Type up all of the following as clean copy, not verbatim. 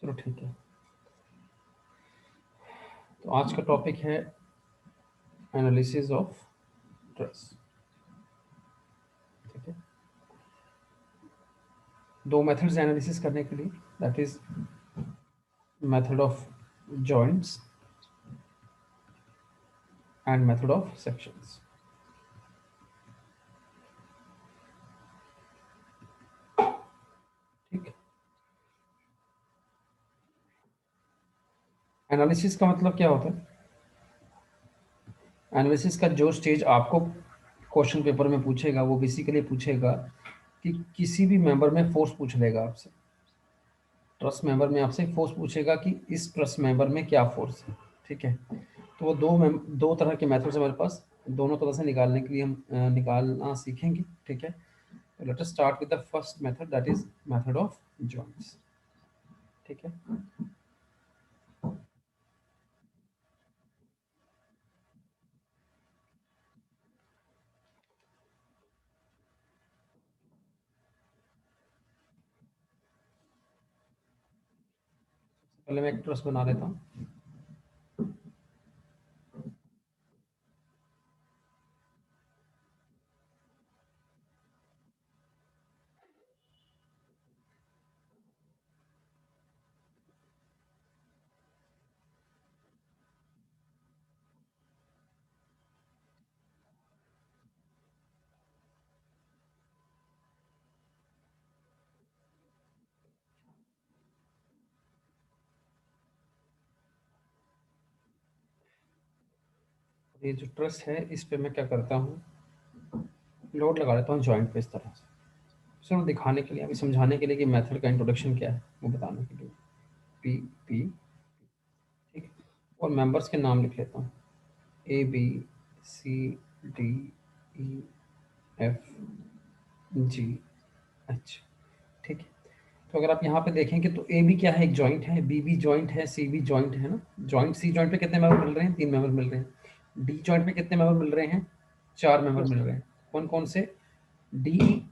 चलो ठीक है। तो आज का टॉपिक है एनालिसिस ऑफ ट्रस। ठीक है, दो मेथड्स एनालिसिस करने के लिए, that is method of joints and method of sections. ठीक, एनालिसिस का मतलब क्या होता है? एनालिसिस का जो स्टेज आपको क्वेश्चन पेपर में पूछेगा वो बेसिकली पूछेगा कि किसी भी मेंबर में फोर्स पूछ लेगा आपसे, ट्रस्ट मेंबर में आपसे फोर्स पूछेगा कि इस ट्रस्ट मेंबर में क्या फोर्स है। ठीक है, तो वो दो तरह के मेथड्स हमारे पास, दोनों तरह से निकालने के लिए हम निकालना सीखेंगे। ठीक है, तो let us start with the first method, that is method of joints. ठीक है, पहले मैं एक ट्रस्ट बना लेता हूँ। ये जो ट्रस्ट है इस पे मैं क्या करता हूँ, लोड लगा देता हूँ जॉइंट पे इस तरह से, सिर्फ दिखाने के लिए, अभी समझाने के लिए कि मेथड का इंट्रोडक्शन क्या है वो बताने के लिए। पी पी, ठीक है, और मेंबर्स के नाम लिख लेता हूँ, A B C D E F G H. ठीक है, तो अगर आप यहाँ पे देखेंगे तो ए बी क्या है, एक जॉइंट है, बी बी जॉइंट है, सी बी जॉइंट है ना। जॉइंट सी जॉइंट पे कितने मेंबर मिल रहे हैं? 3 मेंबर मिल रहे हैं। डी जॉइंट पे कितने मेंबर मिल रहे हैं? 4 मेंबर मिल रहे हैं। कौन कौन से? डी,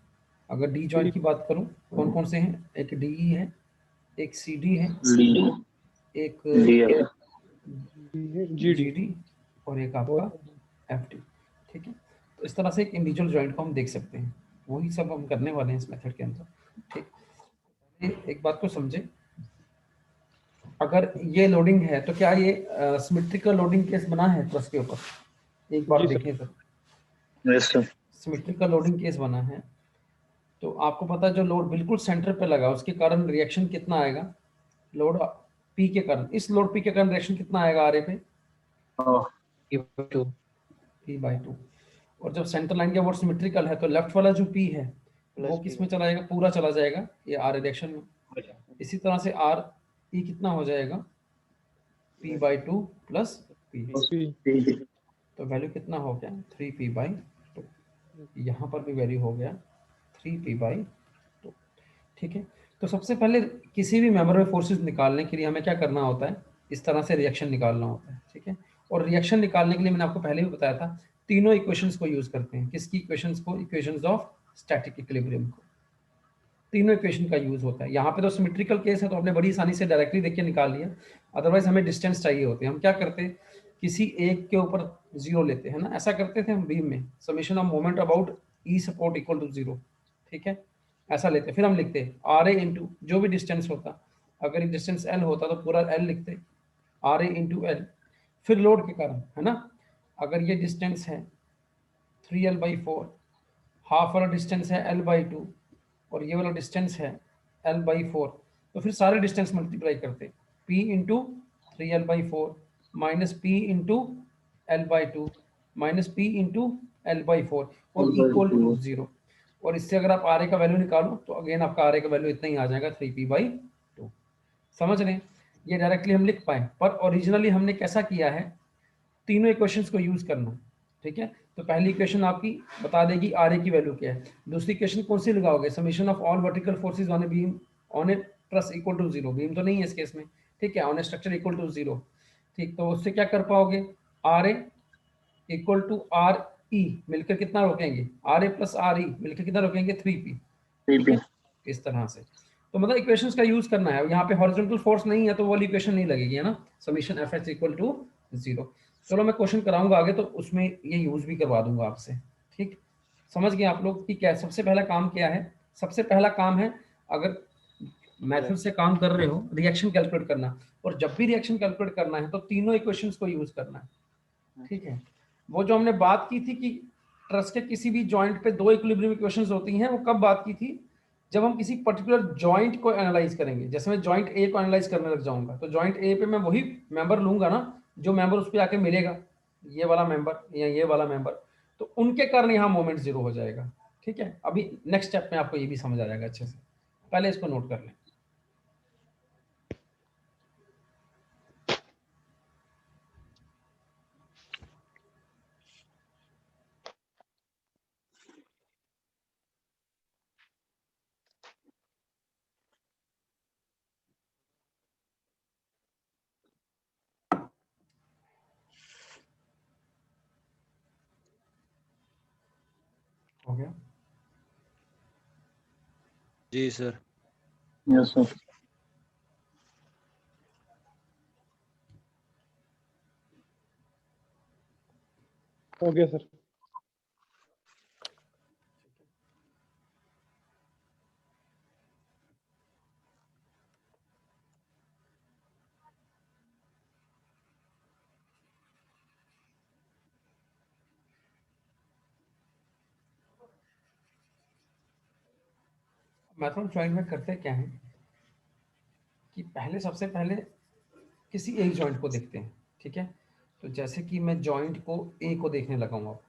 अगर डी जॉइंट की बात करूं कौन कौन से हैं? एक डी ई है, एक सी डी है, एक जी डी, और एक आपका एफ डी। ठीक है, तो इस तरह से एक इंडिविजुअल जॉइंट को हम देख सकते हैं, वही सब हम करने वाले हैं इस मेथड के अंदर। ठीक, एक बात को समझे, अगर ये लोडिंग है तो क्या ये सिमेट्रिकल लोडिंग केस बना है ट्रस के ऊपर? एक बार देखें सर, सिमेट्रिकल लोडिंग केस बना है, तो आपको पता है जो लोड बिल्कुल सेंटर पे लगा उसके कारण रिएक्शन कितना आएगा? लोड पी के कारण, इस लोड पी के कारण रिएक्शन कितना आएगा आर ए पे? P by two. और जब सेंटर लाइन के वो सिमेट्रिकल है तो लेफ्ट वाला जो पी है वो किस में चला जाएगा? पूरा चला जाएगा ये आर रिएक्शन में। इसी तरह से आर ई कितना हो जाएगा? P by two plus P. तो वैल्यू कितना हो गया? 3p by two. यहाँ पर भी वैल्यू हो गया 3p बाई टू। ठीक है, तो सबसे पहले किसी भी मेंबर में फोर्सेस निकालने के लिए हमें क्या करना होता है? इस तरह से रिएक्शन निकालना होता है। ठीक है, और रिएक्शन निकालने के लिए मैंने आपको पहले भी बताया था, तीनों इक्वेशंस को यूज करते हैं। किसकी इक्वेशंस को? इक्वेशंस ऑफ स्टैटिक इक्विलिब्रियम को। तीनों इक्वेशन का यूज होता है। यहाँ पे तो सिमेट्रिकल केस है तो आपने बड़ी आसानी से डायरेक्टली देख के निकाल लिया, अदरवाइज हमें डिस्टेंस चाहिए होते हैं। हम क्या करते हैं, किसी एक के ऊपर जीरो लेते हैं ना, ऐसा करते थे हम बीम में, summation of moment about E support equal to zero. ठीक है, ऐसा लेते, फिर हम लिखते आर ए इंटू जो भी डिस्टेंस होता, अगर ये डिस्टेंस एल होता तो पूरा एल लिखते, आर ए इंटू एल। फिर लोड के कारण है ना, अगर ये डिस्टेंस है 3l/4, हाफ वाला डिस्टेंस है l/2, और ये वाला डिस्टेंस है l/4, तो फिर सारे डिस्टेंस मल्टीप्लाई करते, p into 3l/4 minus p into l/2 minus p into l/4 और इक्वल टू 0। और इससे अगर आप आर ए का वैल्यू निकालो तो अगेन आपका आर ए का वैल्यू इतना ही आ जाएगा 3p/2। समझ रहे हैं? ये डायरेक्टली हम लिख पाए, पर ओरिजिनली हमने कैसा किया है, तीनों इक्वेशंस को यूज करना। ठीक है, तो पहली इक्वेशन आपकी बता देगी आर ए की वैल्यू क्या है। दूसरी इक्वेशन कौन सी लगाओगे? Summation of all vertical forces on a beam on a truss equal to zero. Beam तो नहीं है इस केस में, ठीक है, on a structure equal to zero. ठीक, तो उससे क्या कर पाओगे? R A equal to R E मिलकर कितना रोकेंगे? R A plus R E मिलकर कितना रोकेंगे? 3p। ठीक है, इस तरह से। तो मतलब इक्वेशंस का यूज करना है। यहाँ पे हॉरिजॉन्टल फोर्स नहीं है तो वो वाली इक्वेशन नहीं लगेगी, है ना, summation F H equal to 0। चलो मैं क्वेश्चन कराऊंगा आगे तो उसमें ये यूज भी करवा दूंगा आपसे। ठीक, समझ गए आप लोग कि क्या सबसे पहला काम क्या है? सबसे पहला काम है, अगर मेथड से काम कर रहे हो, रिएक्शन कैलकुलेट करना, और जब भी रिएक्शन कैलकुलेट करना है तो तीनों इक्वेशंस को यूज करना है। ठीक है, वो जो हमने बात की थी कि ट्रस के किसी भी जॉइंट पे दो इक्विलिब्रियम इक्वेशंस होती हैं, वो कब बात की थी? जब हम किसी पर्टिकुलर जॉइंट को एनालाइज करेंगे। जैसे मैं जॉइंट ए को एनालाइज करने लग जाऊंगा तो जॉइंट ए पे मैं वही मेंबर लूंगा ना जो मेंबर उस पर आके मिलेगा, ये वाला मेंबर या ये वाला मेंबर, तो उनके कारण यहाँ मोमेंट जीरो हो जाएगा। ठीक है, अभी नेक्स्ट स्टेप में आपको ये भी समझ आ जाएगा अच्छे से, पहले इसको नोट कर लें। हो गया? जी सर। Yes sir. हो गया सर। मैथड जॉइंट में करते क्या है कि पहले सबसे पहले किसी एक जॉइंट को देखते हैं। ठीक है, तो जैसे कि मैं जॉइंट को ए को देखने लगा हूँ,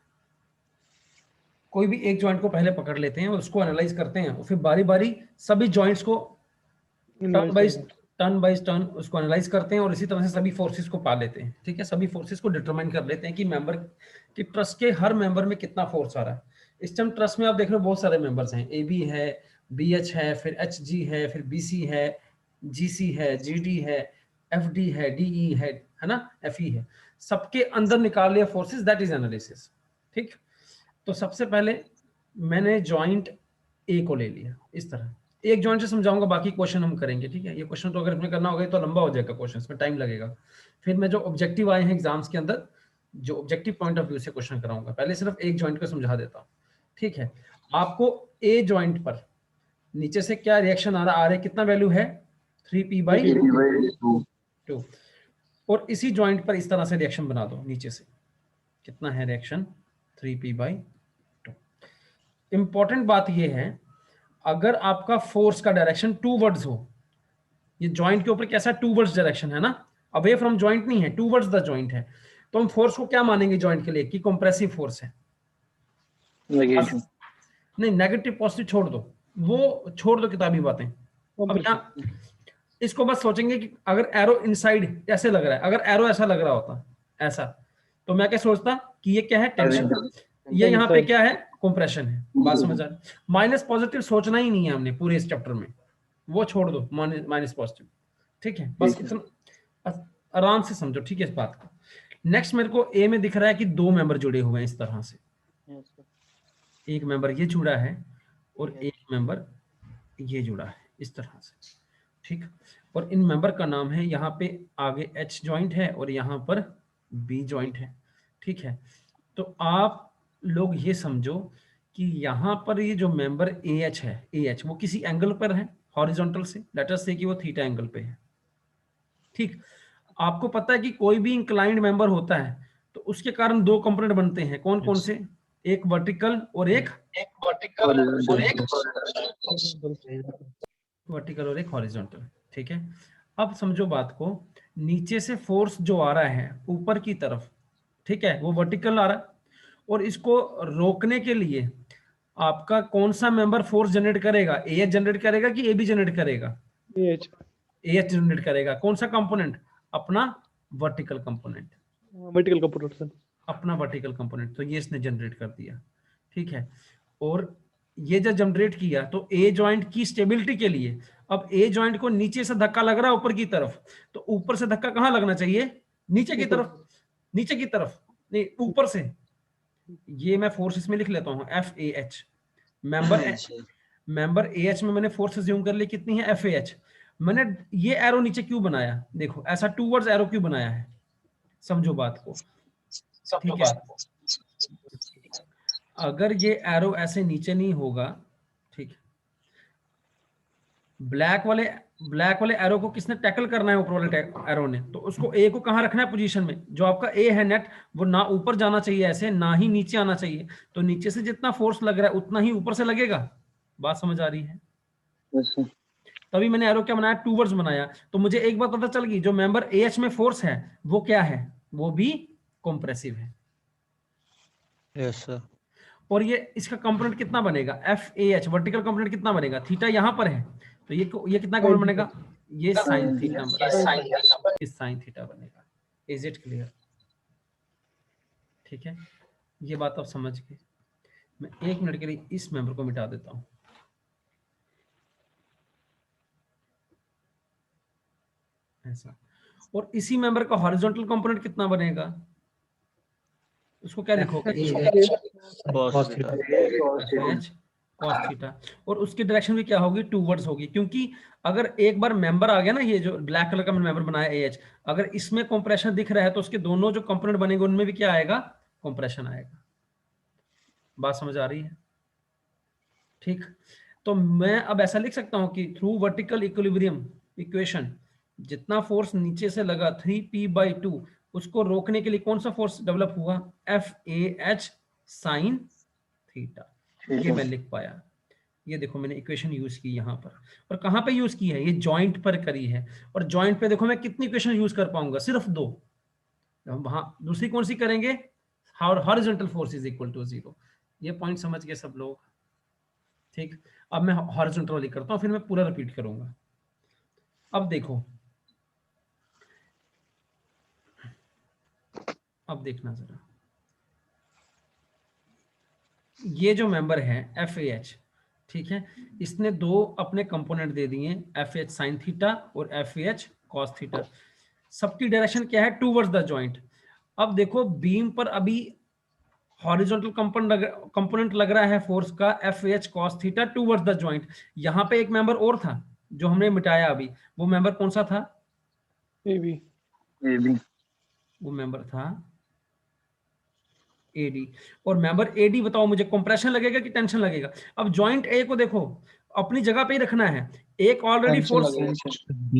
कोई भी एक जॉइंट को पहले पकड़ लेते हैं और उसको एनालाइज करते हैं और फिर बारी बारी सभी जॉइंट्स को टर्न बाय टर्न उसको एनालाइज करते हैं और इसी तरह से सभी फोर्सेस को पा लेते हैं। ठीक है, सभी फोर्सेस को डिटरमाइन कर लेते हैं कि मेंबर कि ट्रस के हर मेंबर में कितना फोर्स आ रहा है। इस टाइम ट्रस में आप देख रहे हो बहुत सारे मेंबर्स हैं, ए बी है, बी एच है, फिर एच जी है, फिर बी सी है, जी सी है, जी डी है, एफ डी है, डी ई है ना, एफ ई है। सबके अंदर निकाल लिया फोर्सेस, दैट इज एनालिसिस। ठीक, तो सबसे पहले मैंने जॉइंट ए को ले लिया इस तरह, एक जॉइंट से समझाऊंगा, बाकी क्वेश्चन हम करेंगे। ठीक है, ये क्वेश्चन तो अगर इसमें करना होगा तो लंबा हो जाएगा क्वेश्चन, इसमें टाइम लगेगा। फिर मैं जो ऑब्जेक्टिव आए हैं एग्जाम्स के अंदर, जो ऑब्जेक्टिव पॉइंट ऑफ व्यू से क्वेश्चन कराऊंगा, पहले सिर्फ एक जॉइंट को समझा देता हूँ। ठीक है, आपको ए जॉइंट पर नीचे से क्या रिएक्शन आ रहा है, कितना वैल्यू है 3p/2, और इसी जॉइंट पर इस तरह से रिएक्शन बना दो, नीचे से कितना है रिएक्शन 3p/2। इंपॉर्टेंट बात यह है, अगर आपका फोर्स का डायरेक्शन टूवर्ड्स हो, ये जॉइंट के ऊपर कैसा टूवर्ड्स डायरेक्शन है ना, अवे फ्रॉम जॉइंट नहीं है, टूवर्ड्स द जॉइंट है, तो हम फोर्स को क्या मानेंगे जॉइंट के लिए कि कंप्रेसिव फोर्स है। नहीं, नेगेटिव पॉजिटिव छोड़ दो, वो छोड़ दो किताबी बातें। अब यहाँ इसको बस सोचेंगे कि अगर एरो इनसाइड ऐसे लग रहा है, अगर एरो ऐसा लग रहा होता ऐसा, तो मैं क्या सोचता कि ये क्या है, टेंशन, ये यहाँ पे क्या है, कंप्रेशन है। बात समझ आ रही? माइनस पॉजिटिव सोचना ही नहीं है हमने पूरे इस चैप्टर में, वो छोड़ दो माइनस पॉजिटिव। ठीक है, बस इतना आराम से समझो। ठीक है इस बात को। नेक्स्ट मेरे को ए में दिख रहा है कि दो मेंबर जुड़े हुए हैं इस तरह से, एक मेंबर ये जुड़ा है और एक मेंबर ये जुड़ा है इस तरह से। ठीक, और इन मेंबर का नाम है, यहाँ पे आगे एच जॉइंट है और यहाँ पर बी जॉइंट है। ठीक है, तो आप लोग ये समझो कि यहाँ पर ये जो मेंबर ए एच है, ए एच वो किसी एंगल पर है हॉरिजॉन्टल से, लेट अस से कि वो थीटा एंगल पे है। ठीक, आपको पता है कि कोई भी इंक्लाइंड मेंबर होता है तो उसके कारण दो कंपोनेंट बनते हैं, कौन कौन से, एक वर्टिकल और एक हॉरिजॉन्टल। ठीक है, अब समझो बात को, नीचे से फोर्स जो आ रहा है ऊपर की तरफ, ठीक है, वो वर्टिकल आ रहा है, और इसको रोकने के लिए आपका कौन सा मेंबर फोर्स जनरेट करेगा, ए एच जनरेट करेगा कि ए बी जनरेट करेगा, ए एच जनरेट करेगा। कौन सा कंपोनेंट, अपना वर्टिकल कंपोनेंट, अपना वर्टिकल कंपोनेंट, तो ये इसने जनरेट कर दिया। ठीक है, और ये जब जनरेट किया तो ए जॉइंट की स्टेबिलिटी के लिए, अब ए जॉइंट को नीचे से धक्का लग रहा है ऊपर की तरफ, तो ऊपर से धक्का कहां लगना चाहिए, नीचे की तरफ, नीचे की तरफ नहीं, ऊपर से। ये मैं फोर्स इसमें लिख लेता हूं, F A H, member AH में मैंने फोर्स अज्यूम कर ली कितनी है FAH। मैंने ये एरो नीचे क्यों बनाया, देखो ऐसा टूवर्ड्स एरो क्यों बनाया है, समझो बात को, ठीक है। अगर ये एरो ऐसे नीचे नहीं होगा, ठीक, ब्लैक वाले एरो को किसने टैकल करना है, ऊपर वाले एरो ने, तो उसको ए को कहां रखना है पोजीशन में, जो आपका ए है नेट, वो ना ऊपर जाना चाहिए ऐसे, ना ही नीचे आना चाहिए, तो नीचे से जितना फोर्स लग रहा है उतना ही ऊपर से लगेगा। बात समझ आ रही है? तभी मैंने एरो क्या बनाया, टूवर्ड्स बनाया। तो मुझे एक बात पता चल गई, जो मेंबर AH में फोर्स है वो क्या है, वो भी कंप्रेसिव है। Yes sir. और ये इसका कंपोनेंट कितना बनेगा, FAH वर्टिकल कंपोनेंट कितना बनेगा, थीटा यहाँ पर है, तो ये कितना कंपोनेंट बनेगा, ये साइन थीटा बनेगा, इस साइन थीटा बनेगा। Is it clear? ठीक है, ये बात आप समझ गए। मैं 1 मिनट के लिए इस मेंबर को मिटा देता हूं, ऐसा। और इसी मेंबर का हॉरिजॉन्टल कंपोनेंट कितना बनेगा, उसको क्या लिखोगे, cos theta. FH cos theta, और उसकी डायरेक्शन भी क्या होगी, टूवर्ड्स होगी, क्योंकि अगर एक बार मेंबर आ गया ना, ये जो ब्लैक कलर का मैंने मेंबर बनाया AH, अगर इसमें कंप्रेशन दिख रहा है तो उसके दोनों जो कंपोनेंट बनेंगे उनमें भी क्या आएगा, कंप्रेशन आएगा। बात समझ आ रही है? ठीक, तो मैं अब ऐसा लिख सकता हूं कि थ्रू वर्टिकल इक्विलिब्रियम इक्वेशन, जितना फोर्स नीचे से लगा 3p/2, उसको रोकने के लिए कौन सा फोर्स डेवलप हुआ, FAH साइन थीटा। ये मैं लिख पाया। ये देखो मैंने इक्वेशन यूज की यहाँ पर, और कहाँ पे यूज की है, ये जॉइंट पर करी है। और जॉइंट पे देखो मैं कितनी इक्वेशन यूज कर पाऊंगा, सिर्फ 2। वहां दूसरी कौन सी करेंगे, horizontal force is equal to 0। ये पॉइंट समझ गए सब लोग? ठीक, अब मैं हॉरिजॉन्टल वाली करता हूँ, फिर मैं पूरा रिपीट करूंगा। अब देखो, अब देखना जरा, ये जो मेंबर है FAH, ठीक है, इसने 2 अपने कंपोनेंट दे दिए, FH साइन थीटा और FAH कॉस थीटा। सबकी डायरेक्शन क्या है, टूवर्ड्स द जॉइंट। अब देखो बीम पर अभी हॉरिजॉन्टल कंपोनेंट लग रहा है फोर्स का, FAH cos theta towards the joint. यहाँ पे एक मेंबर और था जो हमने मिटाया अभी, वो मेंबर कौन सा था, AB वो मेंबर था AD। और मेंबर AD बताओ मुझे, कंप्रेशन लगेगा कि टेंशन लगेगा? अब जॉइंट A को देखो अपनी जगह पे ही रखना है, एक ऑलरेडी फोर्स,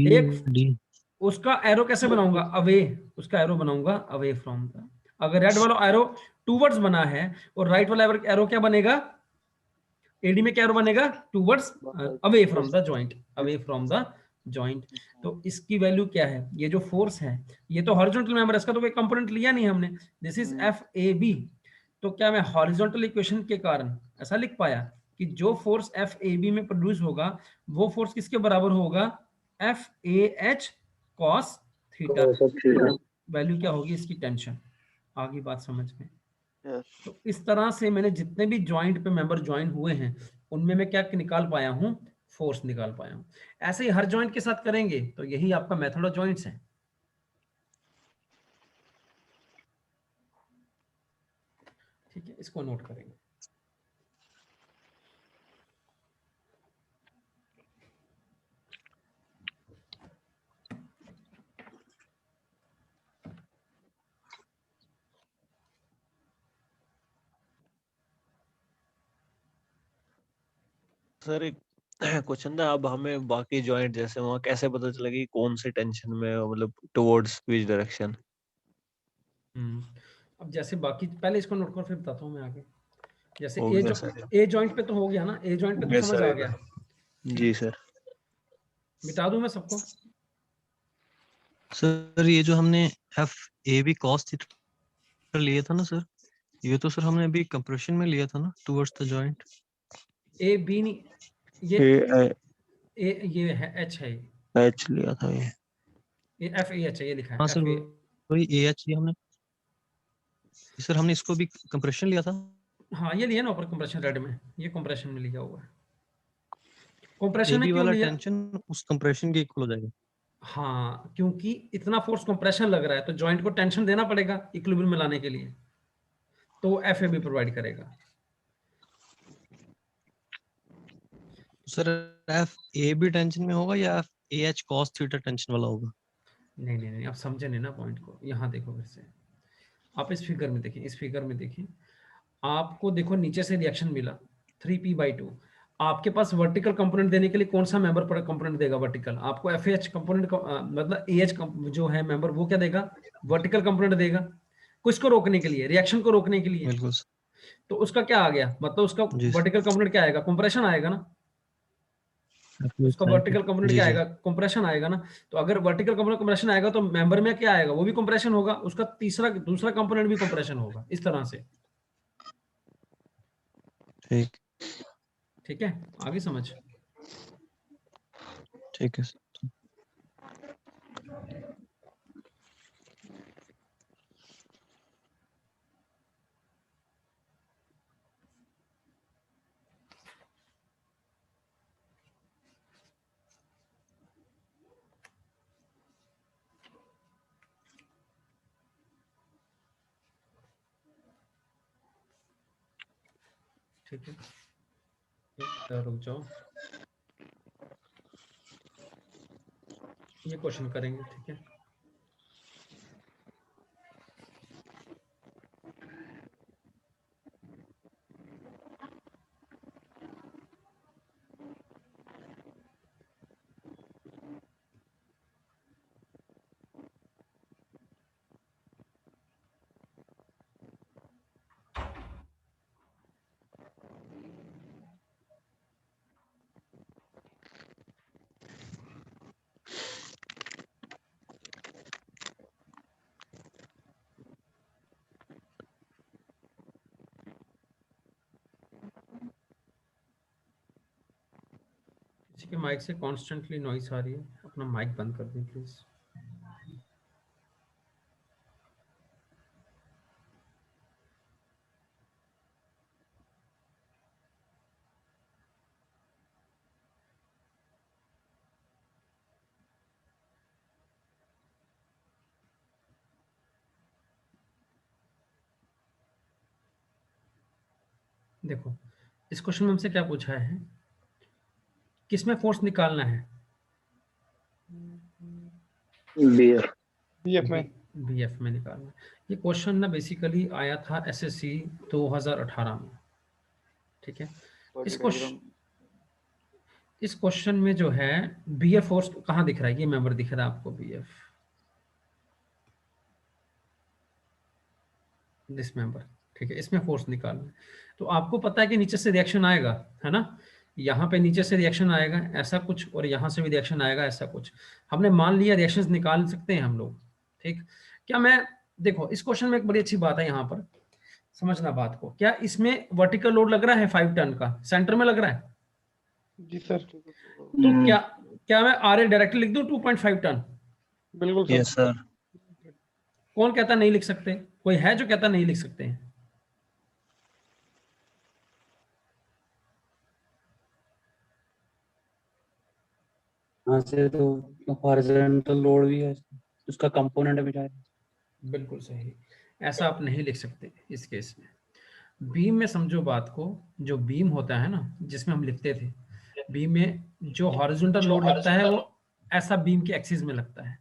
एक उसका एरो कैसे बनाऊंगा, अवे, उसका एरो बनाऊंगा अवे फ्रॉम द। अगर रेड वाला एरो टूवर्ड्स बना है और राइट वाला एरो क्या बनेगा, एडी में क्या एरो बनेगा, towards, away from the joint, away from the joint. तो इसकी वैल्यू क्या है, ये जो फोर्स है, ये तो हॉरिजॉन्टल मेंबर है, इसका तो कोई कंपोनेंट लिया नहीं हमने, दिस इज FAB। तो क्या मैं हॉरिजॉन्टल इक्वेशन के कारण ऐसा लिख पाया कि जो फोर्स FAB में प्रोड्यूस होगा वो फोर्स किसके बराबर होगा, FAH cos थीटा। वैल्यू क्या होगी इसकी, टेंशन। आगे बात समझ में? तो इस तरह से मैंने जितने भी जॉइंट पे मेंबर ज्वाइन हुए हैं उनमें मैं क्या निकाल पाया हूं, फोर्स निकाल पाया हूं। ऐसे ही हर जॉइंट के साथ करेंगे तो यही आपका मेथड ऑफ जॉइंट्स है। ठीक है, इसको नोट करेंगे। सर एक क्वेश्चन था, अब हमें बाकी जॉइंट जैसे वहाँ कैसे पता चलेगी कौन सी टेंशन में है, मतलब टुवर्ड्स विच डायरेक्शन? अब जैसे बाकी, पहले इसको नोट कर फिर बताता हूँ मैं आगे। जैसे हो गया सर। ए जॉइंट पे तो हो गया ना, ए जॉइंट पे तो यस समझ सर। आ गया। जी सर। मिटा दूं मैं सबको? सर ये जो हमने FAB cos थीटा लिया था ना सर, ये तो सर हमने अभी कंप्रेशन में लिया था ना, towards the joint. A B नहीं, ये है H है, एच लिया था ये FAH है, ये लिखा है हाँ सर, FA। वही AH लिया हमने सर, हमने इसको भी कंप्रेशन लिया था। हाँ ये लिया ना ऊपर कंप्रेशन रेड में, ये कंप्रेशन में लिया हुआ है। कंप्रेशन में AB क्यों वाला लिया, टेंशन उस कंप्रेशन के इक्वल हो जाएगा। हाँ क्योंकि इतना फोर्स कंप्रेशन लग रहा है तो जॉइंट को टेंशन देना पड़ेगा इक्विलिब्रियम में लाने के लिए, तो FAB प्रोवाइड करेगा। सर एफ ए भी टेंशन में होगा या F A H cos theta tension वाला होगा? नहीं नहीं नहीं, आप समझे नहीं ना पॉइंट को। यहाँ देखो फिर से, आप इस फिगर में देखिए, इस फिगर में देखिए, आपको देखो नीचे से रिएक्शन मिला 3p/2। आपके पास वर्टिकल कंपोनेंट देने के लिए कौन सा मेंबर पर कंपोनेंट देगा वर्टिकल? आपको एफ एच कंपोनेंट मतलब ए एच जो है मेंबर, वो क्या देगा? वर्टिकल कंपोनेंट देगा, किसको रोकने के लिए? रिएक्शन को रोकने के लिए। बिल्कुल तो उसका क्या आ गया, मतलब उसका जी सर। वर्टिकल कंपोनेंट क्या आएगा? कंप्रेशन आएगा ना। उसका वर्टिकल कंपोनेंट जी क्या जी आएगा? कंप्रेशन आएगा ना। तो अगर वर्टिकल कंपोनेंट कंप्रेशन आएगा तो मेंबर में क्या आएगा? वो भी कंप्रेशन होगा, उसका दूसरा कंपोनेंट भी कंप्रेशन होगा, इस तरह से। ठीक ठीक है, आगे समझ। ठीक है। ठीक है, रुक जाओ, ये क्वेश्चन करेंगे। ठीक है, किसी के माइक से कॉन्स्टेंटली नॉइस आ रही है, अपना माइक बंद कर दें प्लीज। देखो, इस क्वेश्चन में हमसे क्या पूछा है, किसमें फोर्स निकालना है? बीएफ में। बीएफ में निकालना है। ये क्वेश्चन ना बेसिकली आया था एसएससी 2018 में। ठीक है, इस क्वेश्चन में जो है बीएफ फोर्स कहाँ दिख रहा है? ये मेंबर दिख रहा है आपको, बीएफ, दिस मेंबर। ठीक है, इसमें फोर्स निकालना है। तो आपको पता है कि नीचे से रिएक्शन आएगा, है ना। यहाँ पे नीचे से रिएक्शन आएगा ऐसा कुछ, और यहाँ से भी रिएक्शन आएगा ऐसा कुछ। हमने मान लिया रिएक्शंस निकाल सकते हैं हम लोग। ठीक, क्या मैं, देखो इस क्वेश्चन में एक बड़ी अच्छी बात है यहाँ पर, समझना बात को। क्या इसमें वर्टिकल लोड लग रहा है 5 टन का, सेंटर में लग रहा है? जी सर। तो क्या क्या मैं आर ए डायरेक्टली लिख दूं 2.5 टन? बिल्कुल सर। Yes sir. कौन कहता नहीं लिख सकते? कोई है जो कहता नहीं लिख सकते हैं? यहाँ से तो हॉरिजॉन्टल लोड भी है, उसका कंपोनेंट भी है। बिल्कुल सही, ऐसा आप नहीं लिख सकते इस केस में। बीम में समझो बात को, जो बीम होता है ना, जिसमें हम लिखते थे, बीम में जो हॉरिजॉन्टल लोड लगता है वो ऐसा बीम के एक्सिस में लगता है।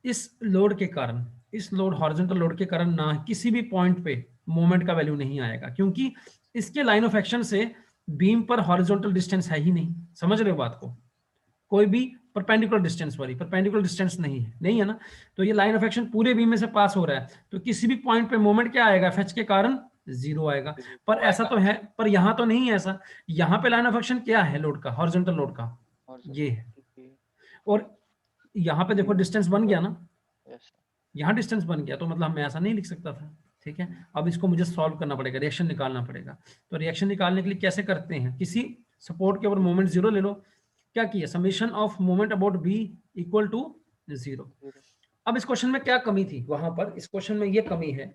इस लोड के कारण, इस लोड हॉरिजॉन्टल लोड के कारण ना किसी भी पॉइंट पे मोमेंट का वैल्यू नहीं आएगा, क्योंकि इसके लाइन ऑफ एक्शन से बीम पर हॉरिजॉन्टल डिस्टेंस है ही नहीं। समझ रहे हो बात को? कोई भी परपेंडिकुलर डिस्टेंस वाली, परपेंडिकुलर डिस्टेंस नहीं है ना। तो ये लाइन ऑफ एक्शन पूरे बीम में से पास हो रहा है, तो किसी भी पॉइंट पे मोमेंट क्या आएगा? एफएच के कारण जीरो आएगा। पर ऐसा तो है, पर यहाँ तो नहीं है ऐसा। यहाँ पे लाइन ऑफ एक्शन क्या है लोड का, हॉरिजॉन्टल लोड का, ये है। और यहाँ पे देखो डिस्टेंस बन गया ना, यहाँ डिस्टेंस बन गया, तो मतलब मैं ऐसा नहीं लिख सकता था। ठीक है, अब इसको मुझे सॉल्व करना पड़ेगा, रिएक्शन निकालना पड़ेगा। तो रिएक्शन निकालने के लिए कैसे करते हैं? किसी सपोर्ट के ऊपर मोमेंट जीरो ले लो। क्या किया? Summation of moment about B equal to zero. अब इस क्वेश्चन में क्या कमी थी वहां पर? इस क्वेश्चन में ये कमी है,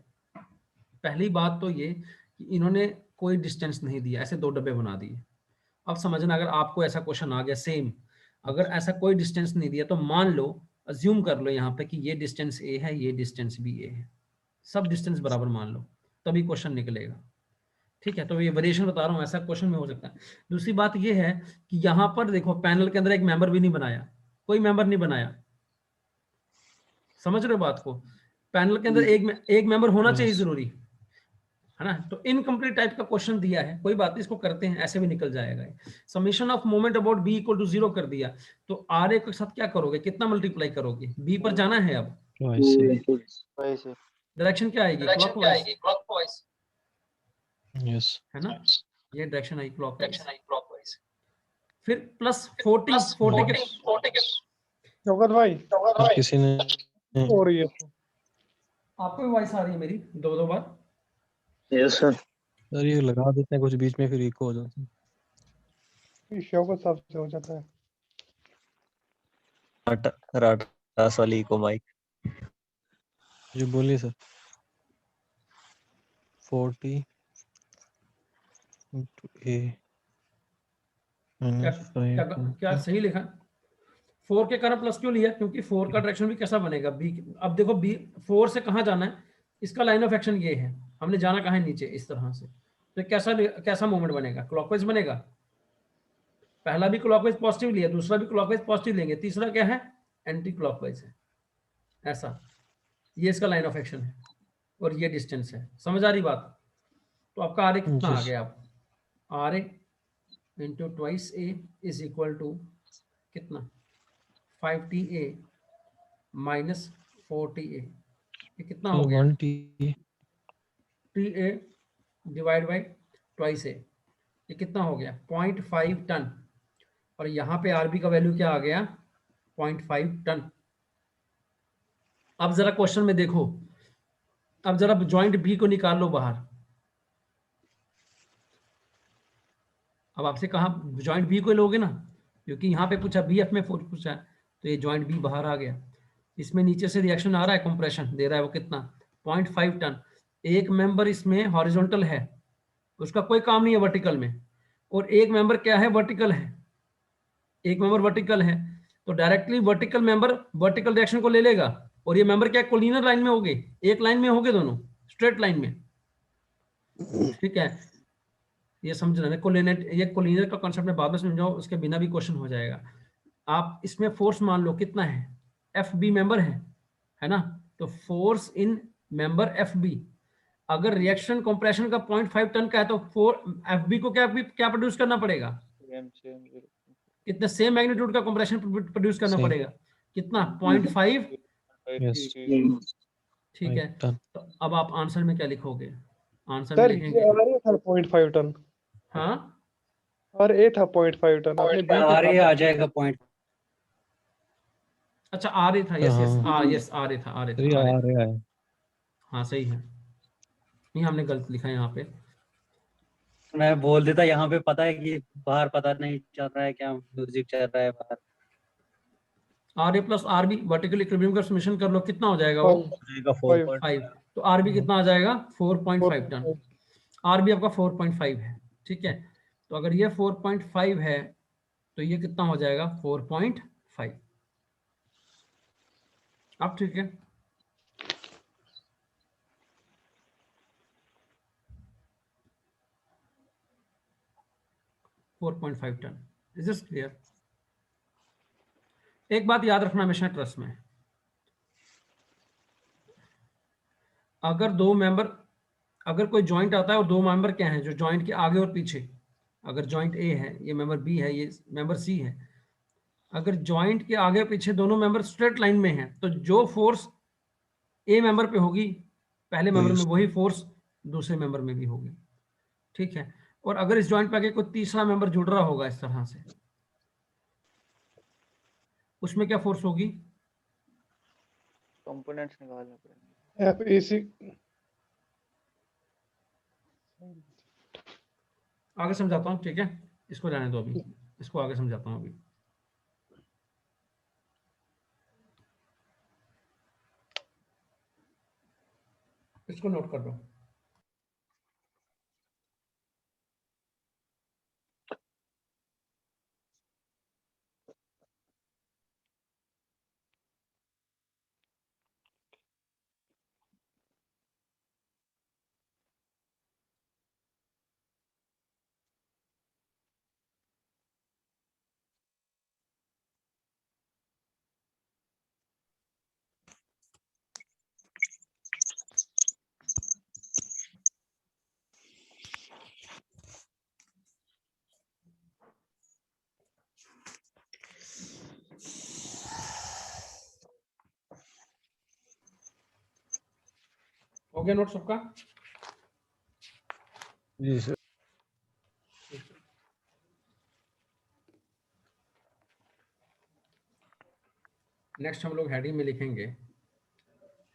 पहली बात तो ये कि इन्होंने कोई डिस्टेंस नहीं दिया, ऐसे दो डब्बे बना दिए। अब समझना, अगर आपको ऐसा क्वेश्चन आ गया सेम, अगर ऐसा कोई डिस्टेंस नहीं दिया, तो मान लो, अज्यूम कर लो यहाँ पे कि ये डिस्टेंस ए है, ये डिस्टेंस भी ए है, सब डिस्टेंस बराबर मान लो, तभी क्वेश्चन निकलेगा। ठीक है, तो ये वेरिएशन बता रहा हूँ, ऐसा क्वेश्चन में हो सकता है। दूसरी बात ये है कि यहाँ पर देखो पैनल के अंदर एक मेंबर भी नहीं बनाया, कोई मेंबर नहीं बनाया, समझ रहे हो बात को? पैनल के अंदर एक मेंबर होना चाहिए Yes. जरूरी है ना। तो इनकम्प्लीट टाइप का क्वेश्चन दिया है, कोई बात नहीं, इसको करते हैं, ऐसे भी निकल जाएगा। Summation of moment about B equal to 0 कर दिया, तो आर ए के साथ क्या करोगे, कितना मल्टीप्लाई करोगे? बी पर जाना है अब, Twice. डायरेक्शन क्या आएगी? Clockwise, Yes. है ना, ये डायरेक्शन आई क्लॉकवाइज। फिर प्लस 40 के शौकत भाई और किसी ने हो रही है। आपको भी वॉइस आ रही है मेरी दो दो बार? Yes sir. सर ये लगा देते हैं कुछ बीच में, फिर इको हो जाता है। ये शौकत साहब से हो जाता है। राटा वाली को माइक। जो बोलिए सर। 40 into A क्या minus 5 क्या into सही लिखा? 4 के कारण प्लस क्यों लिया? क्योंकि 4 का डायरेक्शन भी कैसा बनेगा? बी। अब देखो बी 4 से कहाँ जाना है, इसका लाइन ऑफ एक्शन ये है, हमने जाना कहाँ है, नीचे इस तरह से। तो कैसा मूवमेंट बनेगा? क्लॉकवाइज बनेगा। पहला भी क्लॉकवाइज पॉजिटिव लिया, दूसरा भी क्लॉकवाइज पॉजिटिव लेंगे, तीसरा क्या है, एंटी क्लॉकवाइज है। ऐसा, ये इसका लाइन ऑफ एक्शन है और ये डिस्टेंस है। समझ आ रही बात? तो आपका आर ए कितना आ Yes. गया? आप R A into twice A is equal to कितना, 5TA माइनस 4TA, ये कितना हो गया? 1T TA divide by twice A, ये कितना हो गया? 0.5 टन। और यहाँ पे आरबी का वैल्यू क्या आ गया? 0.5 टन। अब जरा क्वेश्चन में देखो, अब जरा जॉइंट बी को निकाल लो बाहर। अब आपसे कहा जॉइंट बी को लोगे ना, क्योंकि यहाँ पे पूछा बी एफ में पूछा है, तो ये जॉइंट बी बाहर आ गया। इसमें नीचे से रिएक्शन आ रहा है, कंप्रेशन दे रहा है वो कितना, 0.5 टन। एक मेंबर इसमें हॉरिजॉन्टल है, उसका कोई काम नहीं है वर्टिकल में, और एक मेंबर क्या है, वर्टिकल है, एक मेंबर वर्टिकल है, तो directly vertical member vertical direction को ले लेगा, और ये मेंबर क्या कोलिनियर लाइन में होंगे, एक लाइन में होंगे दोनों, स्ट्रेट लाइन में। ठीक है, ये समझना, कोलिनेट, ये कोलिनियर का कॉन्सेप्ट में बाद में समझाओ, उसके बिना भी क्वेश्चन हो जाएगा। आप इसमें फोर्स मान लो कितना है, एफ बी मेंबर है ना, तो force in member F B, अगर रिएक्शन कंप्रेशन का 0.5 टन का है, तो एफ बी को क्या प्रोड्यूस करना पड़ेगा, कितने सेम मैग्नीट्यूड का कंप्रेशन प्रोड्यूस करना Same. पड़ेगा, कितना, 0.5। Yes. ठीक है, 5 ton. तो अब आप आंसर में क्या लिखोगे? आंसर में सर लिखेंगे, ये आर ए था 0.5 टन, हाँ आर ए था 0.5 टन, आपने बी पे आर ए कहा आ जाएगा पॉइंट। अच्छा आर ए था, यस यस हाँ। यस आर ए था, आर ए सर ये था, आ रहा है। हाँ सही है, नहीं हमने गलत लिखा है यहाँ पे। मैं बोल देता यहाँ पे, पता है कि बाहर पता नहीं चल रहा है क्या म्यूजिक चल रहा है बाहर। R A plus R B vertical equilibrium का समेशन कर लो, कितना हो जाएगा वो, 5। तो आर बी कितना आ जाएगा, 4.5 टन। आर बी आपका 4.5 है, ठीक है, तो अगर ये 4.5 है तो ये कितना हो जाएगा, 4.5। अब ठीक है, $4.5 टन। Is this clear? एक बात याद रखना हमेशा ट्रस्ट में, अगर दो मेंबर, अगर कोई जॉइंट आता है और दो मेंबर क्या हैं जो जॉइंट के आगे और पीछे, अगर जॉइंट ए है, ये मेंबर बी है, ये मेंबर सी है, अगर जॉइंट के आगे पीछे दोनों मेंबर स्ट्रेट लाइन में हैं, तो जो फोर्स ए मेंबर पे होगी पहले मेंबर में, वही फोर्स दूसरे मेंबर में भी होगी। ठीक है, और अगर इस जॉइंट पे आगे कोई तीसरा मेंबर जुड़ रहा होगा इस तरह से, उसमें क्या फोर्स होगी, कंपोनेंट्स निकालने पड़ेंगे। एफ ए सी। आगे समझाता हूँ, ठीक है, इसको जाने दो अभी, इसको आगे समझाता हूँ अभी। इसको नोट कर दो। गया नोट सबका? जी सर। नेक्स्ट हम लोग हेडिंग में लिखेंगे,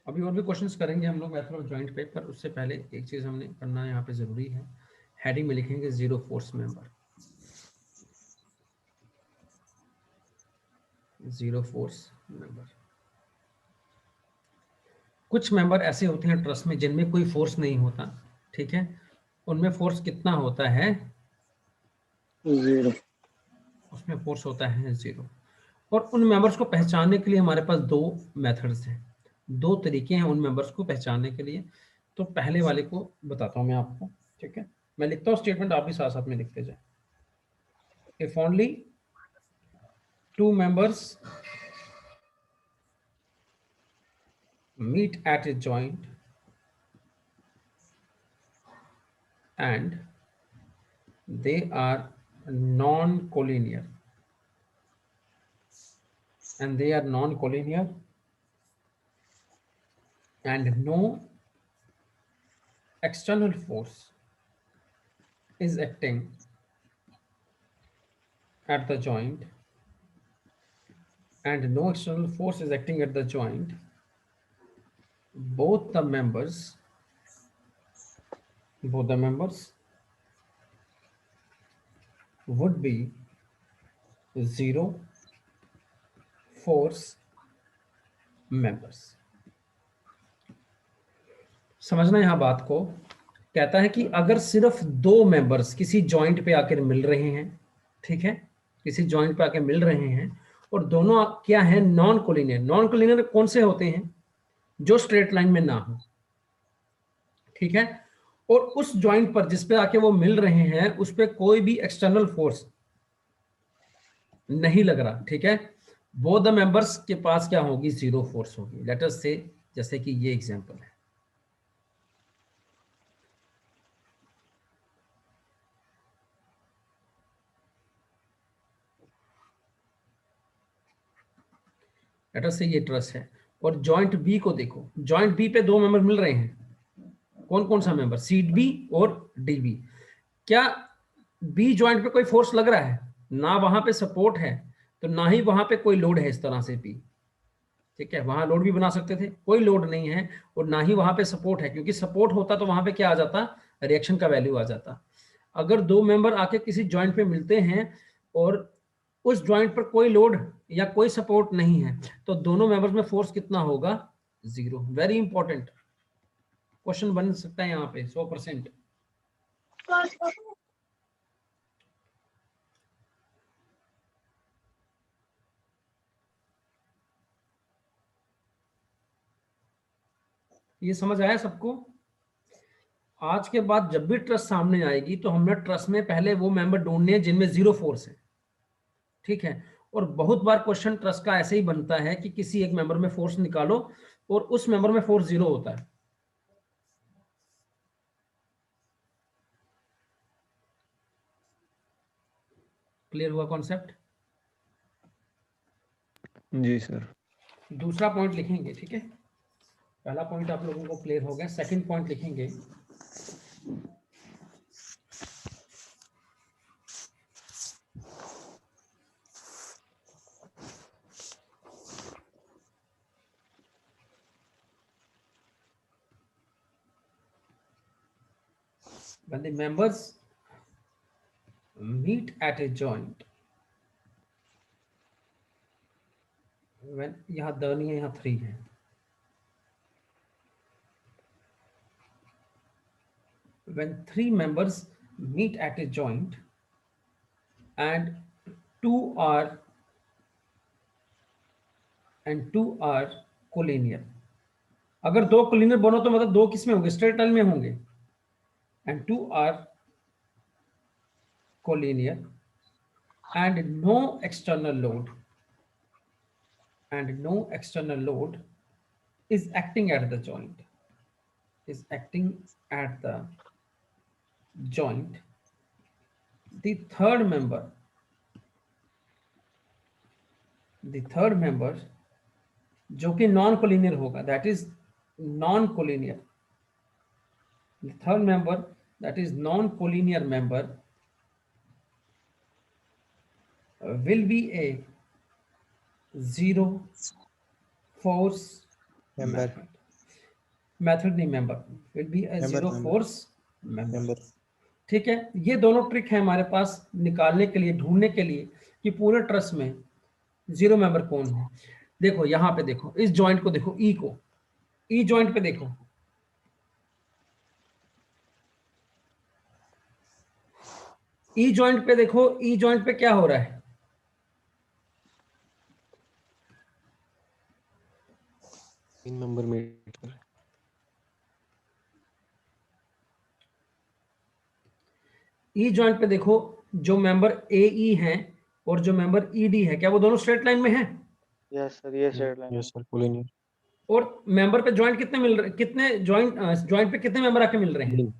अभी और भी क्वेश्चंस करेंगे हम लोग मेथड ऑफ जॉइंट पे, पर उससे पहले एक चीज हमने करना यहाँ पे जरूरी है। हेडिंग में लिखेंगे zero force member, zero force member. कुछ मेंबर ऐसे होते हैं ट्रस्ट में जिनमें कोई फोर्स नहीं होता, ठीक है, उनमें फोर्स कितना होता है? 0। उसमें फोर्स होता है 0। और उन मेंबर्स को पहचानने के लिए हमारे पास दो मेथड्स हैं, दो तरीके हैं उन मेंबर्स को पहचानने के लिए। तो पहले वाले को बताता हूं मैं आपको, ठीक है, मैं लिखता हूं स्टेटमेंट, आप भी साथ साथ में लिखते जाए। If only two members meet at a joint and they are non-collinear and no external force is acting at the joint both the members would be zero force members। समझना यहाँ बात को, कहता है कि अगर सिर्फ दो मेंबर्स किसी जॉइंट पे आकर मिल रहे हैं, ठीक है, किसी जॉइंट पे आकर मिल रहे हैं और दोनों क्या है? Non collinear. नॉन कोलिनियर कौन से होते हैं? जो स्ट्रेट लाइन में ना हो, ठीक है, और उस जॉइंट पर जिस पे आके वो मिल रहे हैं उस पे कोई भी एक्सटर्नल फोर्स नहीं लग रहा, ठीक है, बोथ द मेंबर्स के पास क्या होगी? जीरो फोर्स होगी। लेट अस से, जैसे कि ये एग्जांपल है, लेट अस से ये ट्रस है और जॉइंट बी को देखो, जॉइंट बी पे दो मेंबर मिल रहे हैं, कौन कौन सा मेंबर? सी बी और डी बी। क्या बी जॉइंट पे कोई फोर्स लग रहा है? ना वहां पे सपोर्ट है तो ना ही वहां पे कोई लोड है इस तरह से बी, ठीक है, वहां लोड भी बना सकते थे, कोई लोड नहीं है, और ना ही वहां पे सपोर्ट है, क्योंकि सपोर्ट होता तो वहां पे क्या आ जाता? रिएक्शन का वैल्यू आ जाता। अगर दो मेंबर आके किसी जॉइंट पे मिलते हैं और उस जॉइंट पर कोई लोड या कोई सपोर्ट नहीं है तो दोनों मेंबर्स में फोर्स कितना होगा? 0। वेरी इंपॉर्टेंट क्वेश्चन बन सकता है यहाँ पे 100%। ये समझ आया सबको? आज के बाद जब भी ट्रस्ट सामने आएगी तो हमने ट्रस्ट में पहले वो मेंबर ढूंढने हैं जिनमें जीरो फोर्स है, ठीक है, और बहुत बार क्वेश्चन ट्रस्ट का ऐसे ही बनता है कि किसी एक मेंबर में फोर्स निकालो और उस मेंबर में फोर्स 0 होता है। क्लियर हुआ कॉन्सेप्ट? जी सर। दूसरा पॉइंट लिखेंगे, ठीक है, पहला पॉइंट आप लोगों को क्लियर हो गया, सेकंड पॉइंट लिखेंगे। When the members meet at a joint, when यहाँ द नहीं है, यहाँ 3 है, when 3 members meet at a joint and two are collinear। अगर दो कोलिनियर बनो तो मतलब दो किस में होंगे? स्ट्रेट लाइन में होंगे। and 2 are collinear and no external load is acting at the joint, the third member जो कि नॉन कोलिनियर होगा, that is non collinear, The third member, that is non-collinear member, will be a zero force Member. method नहीं member, will be a Member, zero member. force member. member. ठीक है, ये दोनों trick है हमारे पास निकालने के लिए, ढूंढने के लिए कि पूरे ट्रस्ट में जीरो मेंबर कौन है। देखो यहाँ पे देखो, इस जॉइंट को देखो, ई को, ई जॉइंट पे देखो, ई जॉइंट पे देखो, ई जॉइंट पे क्या हो रहा है? तीन मेंबर मीट कर ई जॉइंट पे देखो, जो मेंबर ए ई है और जो मेंबर ई डी है, क्या वो दोनों स्ट्रेट लाइन में है? यस सर, ये straight line. Yes sir, collinear. और मेंबर पे जॉइंट कितने मिल रहे, कितने जॉइंट पे कितने मेंबर आके मिल रहे हैं?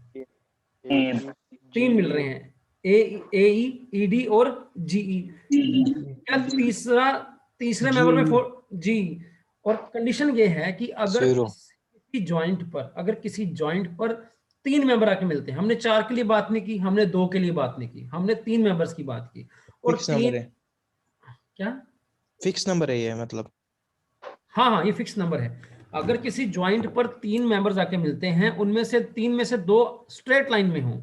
तीन मिल रहे हैं, ए ई डी और जी ई। क्या तीसरे मेंबर में जी। और कंडीशन ये है कि अगर Zero. किसी जॉइंट पर, अगर किसी जॉइंट पर तीन मेंबर आके मिलते हैं, हमने 4 के लिए बात नहीं की, हमने 2 के लिए बात नहीं की, हमने 3 मेंबर्स की बात की। और फिक्स नंबर है, क्या फिक्स नंबर है ये, मतलब हाँ, ये फिक्स नंबर है। अगर किसी जॉइंट पर 3 मेंबर्स आके मिलते हैं, उनमें से 3 में से 2 स्ट्रेट लाइन में हो,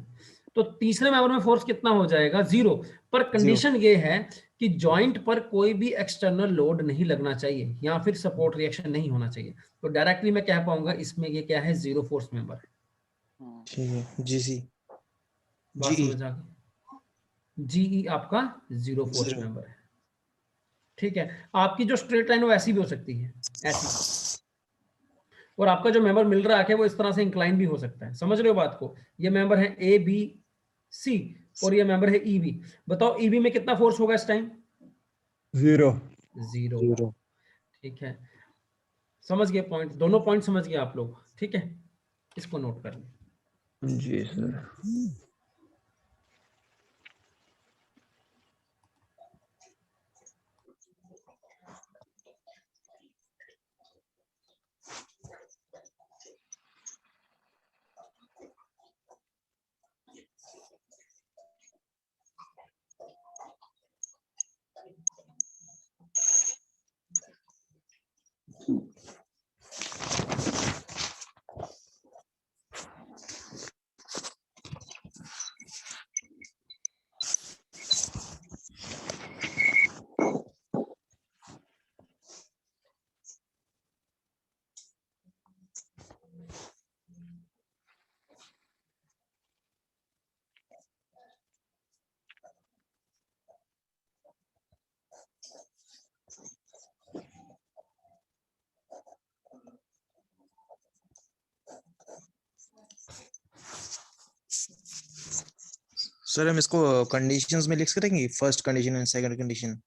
तो तीसरे मेंबर में फोर्स कितना हो जाएगा? 0। पर कंडीशन ये है कि जॉइंट पर कोई भी एक्सटर्नल लोड नहीं लगना चाहिए या फिर सपोर्ट रिएक्शन नहीं होना चाहिए। तो डायरेक्टली मैं कह पाऊंगा इसमें ये क्या है? जीरो फोर्स मेंबर है। ठीक है। जीसी बात समझ आ गई? जीई आपका जीरो फोर्स Zero. मेंबर है। ठीक है, आपकी जो स्ट्रेट लाइन है वो ऐसी भी हो सकती है, ऐसी, और आपका जो मेंबर मिल रहा है वो इस तरह से इंक्लाइन भी हो सकता है। समझ रहे हो बात को? ये मेंबर है ए बी सी और ये मेंबर है ई बी। बताओ ई बी में कितना फोर्स होगा इस टाइम? जीरो। जीरो। ठीक है, समझ गए पॉइंट? दोनों पॉइंट समझ गए आप लोग? ठीक है, इसको नोट कर लें। जी सर। सर हम इसको कंडीशंस में लिख सकेंगे, first condition and second condition.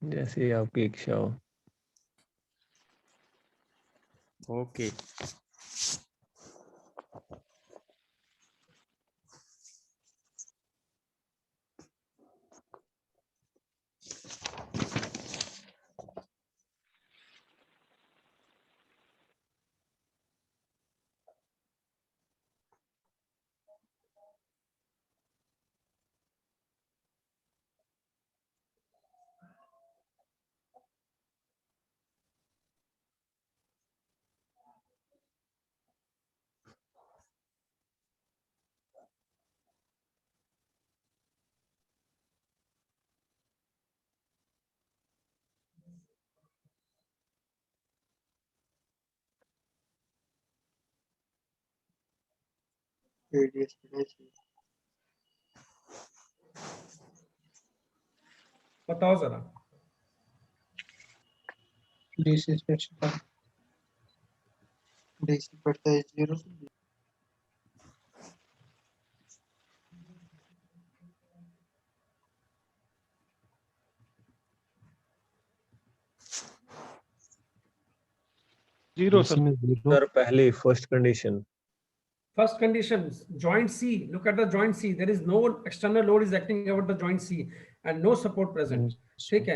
जैसे आपकी इच्छा हो। ओके। बताओ जरा। डीसी पड़ता है 0। Zero DC sir. में जीरो। सर पहले first condition. First condition, joint C. Look at the joint C. There is no external load is acting over the joint C and no support present. ठीक है,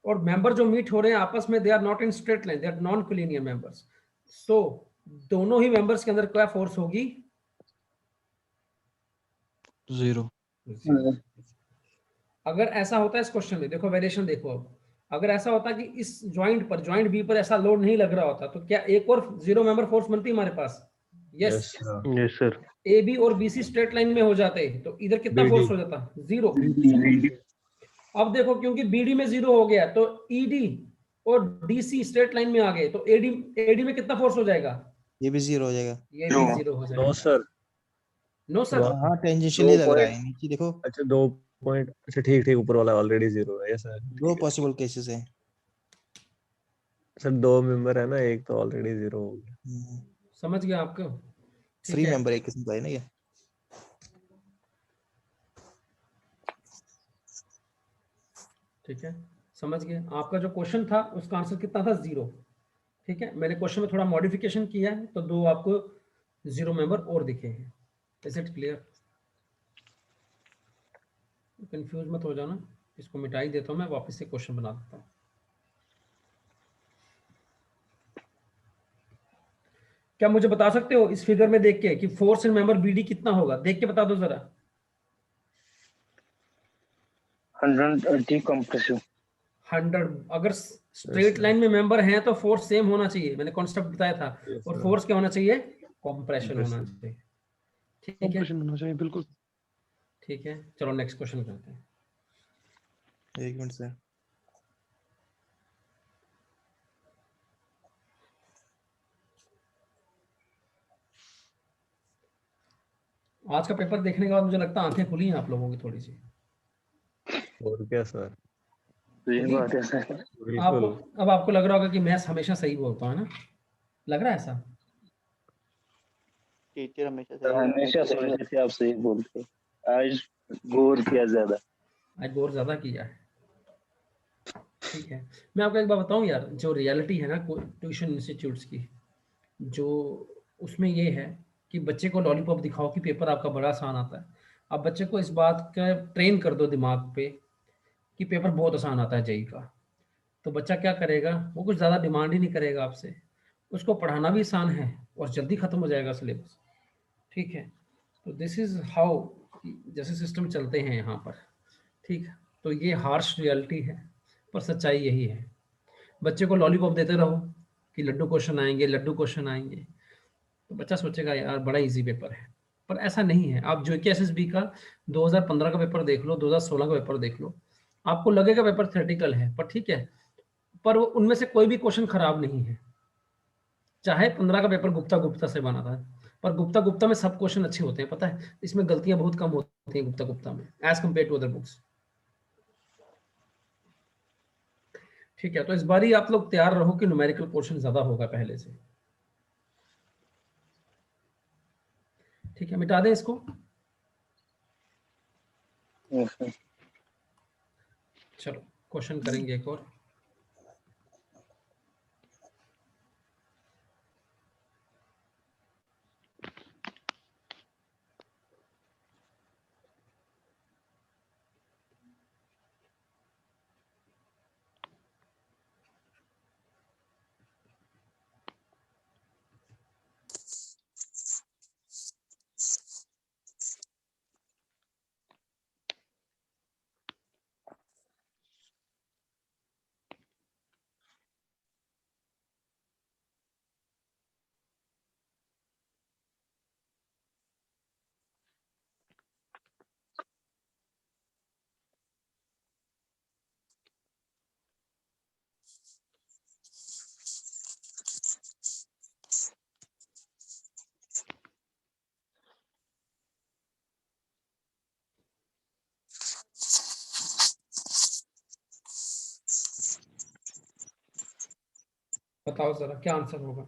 और member जो meet हो रहे हैं आपस में, they are not in straight line, they are non collinear members. So दोनों ही मेंबर्स के अंदर क्या फोर्स होगी? 0। अगर ऐसा होता है इस क्वेश्चन में, देखो वेरिएशन देखो, अब अगर ऐसा होता कि इस जॉइंट पर, जॉइंट बी पर ऐसा लोड नहीं लग रहा होता, तो क्या एक और 0 मेंबर फोर्स बनती हमारे पास? Yes. Yes sir. A B और बी सी स्ट्रेट लाइन में हो जाते, तो इधर कितना BD फोर्स हो जाता? 0। अब देखो क्योंकि बीडी में 0 हो गया, तो ईडी और डीसी स्ट्रेट लाइन में आ गए, तो एडी, एडी में कितना फोर्स हो जाएगा? ये भी 0 हो जाएगा। ये भी 0 हो नो जाएगा। सर, नो सर, हाँ टेंजेंशियली लग रहा है नीचे देखो। अच्छा 2 पॉइंट, अच्छा ठीक ठीक, ऊपर वाला ऑलरेडी 0 है सर। दो पॉसिबल केसेस है। सर 2 मेंबर है ना, एक तो ऑलरेडी 0 हो गया। समझ गया आपको? ठीक फ्री है, मेंबर एक किस्म का है ना ये। ठीक है, समझ गए। आपका जो क्वेश्चन था उसका आंसर कितना था? 0। ठीक है, मैंने क्वेश्चन में थोड़ा मॉडिफिकेशन किया है, तो 2 आपको 0 मेंबर और दिखे हैं। Is it clear? कंफ्यूज मत हो जाना, इसको मिटा ही देता हूं मैं, वापस से क्वेश्चन बना देता हूं। क्या मुझे बता सकते हो इस फिगर में देख के कि फोर्स इन मेंबर बीडी कितना होगा? देख के बता दो जरा। 130 कंप्रेसिव। 100। अगर स्ट्रेट लाइन में मेंबर हैं तो फोर्स सेम होना चाहिए, मैंने कॉन्सेप्ट बताया था। और फोर्स क्या होना चाहिए? कॉम्प्रेशन होना चाहिए। ठीक है, कंप्रेशन होना चाहिए, बिल्कुल। ठीक है, चलो नेक्स्ट क्वेश्चन करते हैं। एक मिनट सर। आज का पेपर देखने के बाद मुझे लगता है आंखें खुली हैं आप लोगों की थोड़ी सी। और क्या सर, सही बात है सर। आपको, बिल्कुल। अब आपको लग रहा होगा कि मैं हमेशा सही बोलता हूँ, है ना? लग रहा है ऐसा? टीचर हमेशा समझते थे आप सही बोलते। आज गौर किया ज्यादा। आज गौर ज्यादा किया है। ठीक है, मैं आपको एक बात बताऊं यार, जो रियलिटी है ना ट्यूशन इंस्टीट्यूट्स की, जो उसमें ये है कि बच्चे को लॉलीपॉप दिखाओ कि पेपर आपका बड़ा आसान आता है। अब बच्चे को इस बात का ट्रेन कर दो दिमाग पे कि पेपर बहुत आसान आता है जेई का, तो बच्चा क्या करेगा? वो कुछ ज़्यादा डिमांड ही नहीं करेगा आपसे, उसको पढ़ाना भी आसान है और जल्दी ख़त्म हो जाएगा सिलेबस। ठीक है, तो दिस इज़ हाउ जैसे सिस्टम चलते हैं यहाँ पर। ठीक है, तो ये हार्श रियलिटी है, पर सच्चाई यही है। बच्चे को लॉलीपॉप देते रहो कि लड्डू क्वेश्चन आएंगे, लड्डू क्वेश्चन आएंगे, तो बच्चा सोचेगा यार बड़ा इजी पेपर है। पर ऐसा नहीं है। आप जो एसएसबी का 2015 का पेपर देख लो, 2016 का पेपर देख लो, आपको लगेगा पेपर थ्योरेटिकल है, पर ठीक है, पर वो उनमें से कोई भी क्वेश्चन खराब नहीं है। चाहे 15 का पेपर गुप्ता गुप्ता से बना था, पर गुप्ता गुप्ता में सब क्वेश्चन अच्छे होते हैं, पता है? इसमें गलतियां बहुत कम होती हैं गुप्ता गुप्ता में as compare to other books. ठीक है, तो इस बार ही आप लोग तैयार रहो कि न्यूमेरिकल पोर्शन ज्यादा होगा पहले से। ठीक है, मिटा दें इसको। चलो क्वेश्चन करेंगे एक और। बताओ जरा क्या आंसर होगा?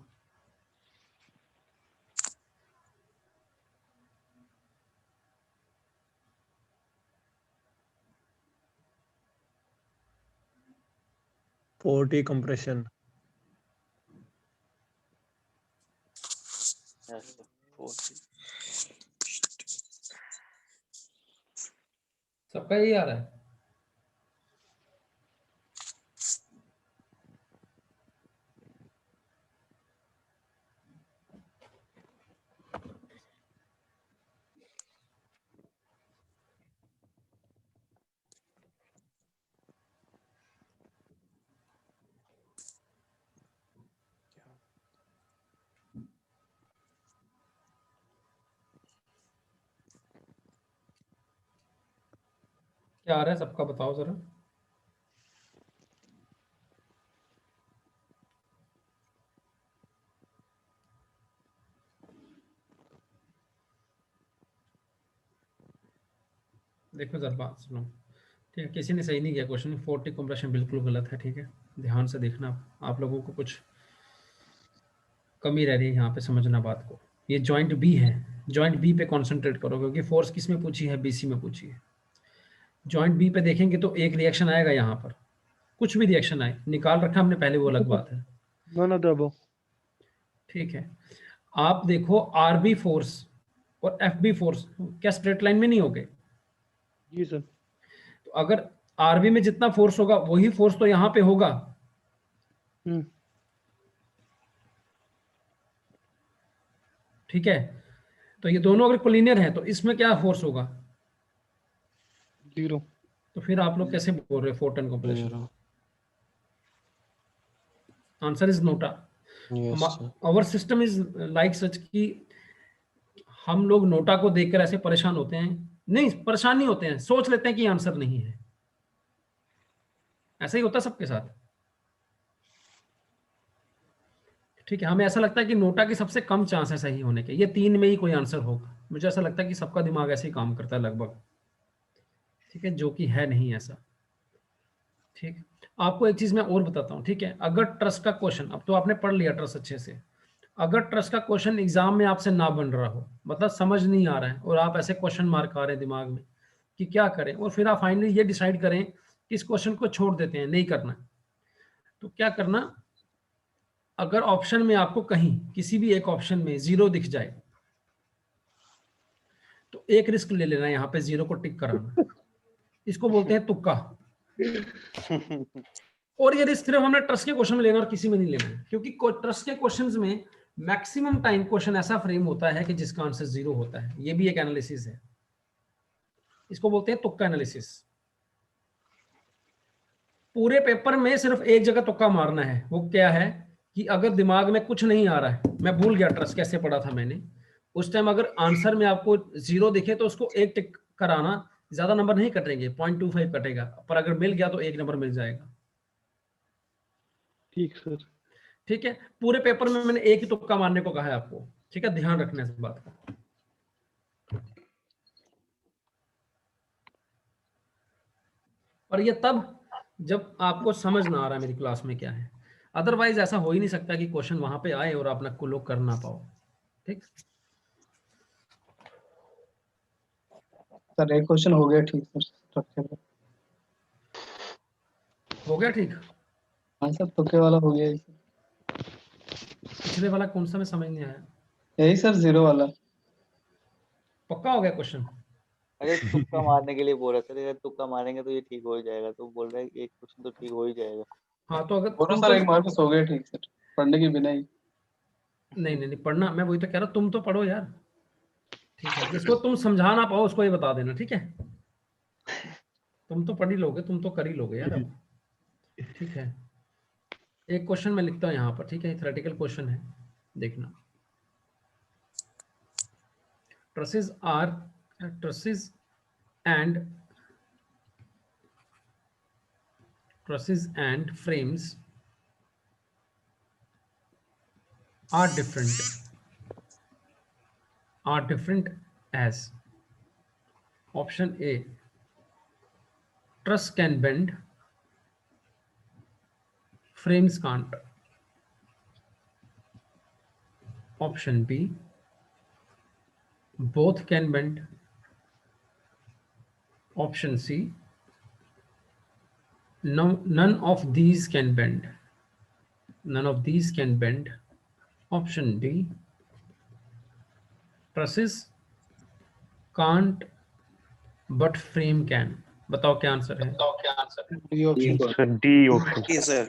Forty compression. सबका यही आ रहा है? क्या आ रहा है सबका बताओ जरा। देखो जरा बात सुनो, ठीक है, किसी ने सही नहीं किया क्वेश्चन, 40 कंप्रेशन बिल्कुल गलत है, ठीक है, ध्यान से देखना, आप लोगों को कुछ कमी रह रही है यहाँ पे, समझना बात को। ये जॉइंट बी है, जॉइंट बी पे कॉन्सेंट्रेट करो, क्योंकि फोर्स किस में पूछी है, बीसी में पूछी है। जॉइंट बी पे देखेंगे तो एक रिएक्शन आएगा यहाँ पर, कुछ भी रिएक्शन आए, निकाल रखा हमने पहले, वो अलग बात है, नन ऑफ द अबव। ठीक है। आप देखो आर बी फोर्स और एफ बी फोर्स क्या स्ट्रेट लाइन में नहीं हो गए? जी सर। तो अगर आरबी में जितना फोर्स होगा वही फोर्स तो यहाँ पे होगा, हम्म। ठीक है। तो ये दोनों अगर कोलिनियर है तो इसमें क्या फोर्स होगा? 0। तो फिर आप लोग कैसे बोल रहे हो photon compression? Answer is NOTA. Our system is like such कि हम लोग नोटा को देखकर ऐसे परेशान होते हैं, नहीं परेशान नहीं होते हैं, सोच लेते हैं कि आंसर नहीं है। ऐसा ही होता है सबके साथ, ठीक है। हमें ऐसा लगता है कि नोटा की सबसे कम चांस है सही होने के, ये 3 में ही कोई आंसर होगा। मुझे ऐसा लगता है कि सबका दिमाग ऐसे ही काम करता है लगभग, ठीक है, जो कि है नहीं ऐसा, ठीक है। आपको एक चीज मैं और बताता हूँ, ठीक है। अगर ट्रस्ट का क्वेश्चन, अब तो आपने पढ़ लिया ट्रस्ट अच्छे से, अगर ट्रस्ट का क्वेश्चन एग्जाम में आपसे ना बन रहा हो, मतलब समझ नहीं आ रहा है और आप ऐसे क्वेश्चन मार्क आ रहे हैं दिमाग में कि क्या करें, और फिर आप फाइनली ये डिसाइड करें कि इस क्वेश्चन को छोड़ देते हैं, नहीं करना, तो क्या करना, अगर ऑप्शन में आपको कहीं किसी भी एक ऑप्शन में 0 दिख जाए तो एक रिस्क ले लेना, यहाँ पे 0 को टिक कराना, इसको बोलते हैं तुक्का। और ये रिस्क सिर्फ हमने ट्रस्ट के क्वेश्चन में लेना और किसी में नहीं लेना है, क्योंकि ट्रस्ट के क्वेश्चंस में मैक्सिमम टाइम क्वेश्चन ऐसा फ्रेम होता है कि जिसका आंसर 0 होता है। ये भी एक एनालिसिस है, इसको बोलते हैं तुक्का एनालिसिस। पूरे पेपर में सिर्फ एक जगह तुक्का मारना है, वो क्या है कि अगर दिमाग में कुछ नहीं आ रहा है, मैं भूल गया ट्रस्ट कैसे पढ़ा था मैंने, उस टाइम अगर आंसर में आपको 0 दिखे तो उसको एक टिक कराना, ज्यादा नंबर नहीं कटेंगे, 0.25 कटेगा, पर अगर मिल गया तो 1 नंबर मिल जाएगा, ठीक सर। ठीक है। पूरे पेपर में मैंने एक ही तुक्का मारने को कहा है आपको, ठीक है, ध्यान रखना इस बात का। और ये तब जब आपको समझ ना आ रहा है मेरी क्लास में क्या है, अदरवाइज ऐसा हो ही नहीं सकता कि क्वेश्चन वहां पे आए और आप ना को लोग कर ना पाओ, ठीक। सर एक क्वेश्चन हो गया ठीक सर, हो गया ठीक? हाँ सर तुक्के वाला हो गया। पिछले वाला कौन सा, मैं समझ नहीं आया। यही सर 0 वाला। पक्का हो गया क्वेश्चन? अरे तुक्का मारने के लिए बोल रहा था, अगर तुक्का मारेंगे तो ये ठीक हो ही जाएगा, तो बोल रहा है एक क्वेश्चन तो ठीक हो ही जाएगा। हाँ तो अगर बोलो सर एक मार्क्स हो गया ठीक सर, पढ़ने के बिना ही। नहीं पढ़ना, मैं वही तो कह रहा हूँ, तुम तो पढ़ो यार, ठीक है। जिसको तुम समझा ना पाओ उसको ये बता देना, ठीक है। तुम तो पढ़ ही लोगे, तुम तो कर ही लोगे यार अब, ठीक है। एक क्वेश्चन मैं लिखता हूँ यहाँ पर, ठीक है, थ्योरेटिकल क्वेश्चन है, देखना। Trusses and frames are different as option A, truss can bend, frames can't. Option B, both can bend. Option C, none of these can bend. Option D, trusses can't but frame can. बताओ क्या answer है? D option. D option. जी sir.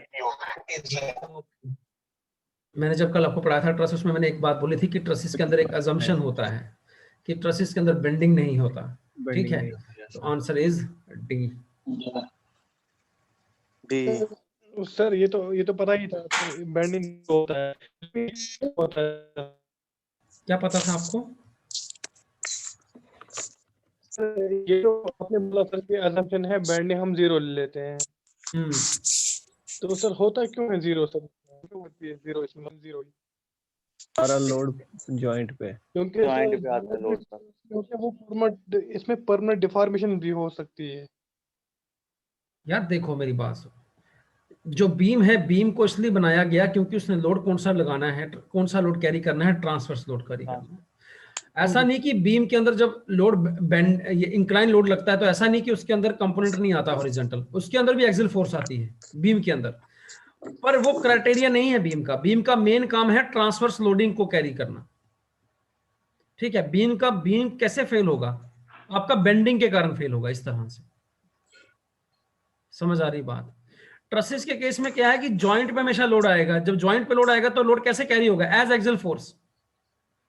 मैंने जब कल आपको पढ़ाया था ट्रस, उसमें मैंने एक बात बोली थी कि ट्रसिस के अंदर एक अजम्पशन होता है कि ट्रसिस के अंदर बेंडिंग नहीं होता, ठीक है। तो answer is D. D sir, ये तो पता ही था, बेंडिंग होता है। क्या पता था आपको? ये तो आपने बोला सर कि assumption है बेंडिंग हम 0 ले लेते हैं, तो सर होता क्यों है 0 सर, क्यों होती है 0 इसमें 0? सारा लोड जॉइंट पे। क्योंकि जॉइंट सर पे आता है लोड सर। क्योंकि वो परमानेंट, इसमें परमानेंट डिफॉर्मेशन भी हो सकती है। यार देखो मेरी बात सुनो, जो बीम है, बीम को इसलिए बनाया गया क्योंकि उसने लोड कौन सा लगाना है, कौन सा लोड कैरी करना है, ट्रांसवर्स लोड कैरी करना है। ऐसा नहीं कि बीम के अंदर जब लोड बेंड, ये इंक्लाइन लोड लगता है तो ऐसा नहीं कि उसके अंदर कंपोनेंट नहीं आता हॉरिजॉन्टल, उसके अंदर भी एक्सियल फोर्स आती है बीम के अंदर, पर वो क्राइटेरिया नहीं है बीम का। बीम का मेन काम है ट्रांसवर्स लोडिंग को कैरी करना, ठीक है। बीम कैसे फेल होगा, आपका बेंडिंग के कारण फेल होगा, इस तरह से। समझ आ रही बात? ट्रसेस के केस में क्या है कि जॉइंट पे हमेशा लोड आएगा, जब जॉइंट पे लोड आएगा तो लोड कैसे कैरी होगा, as axial force,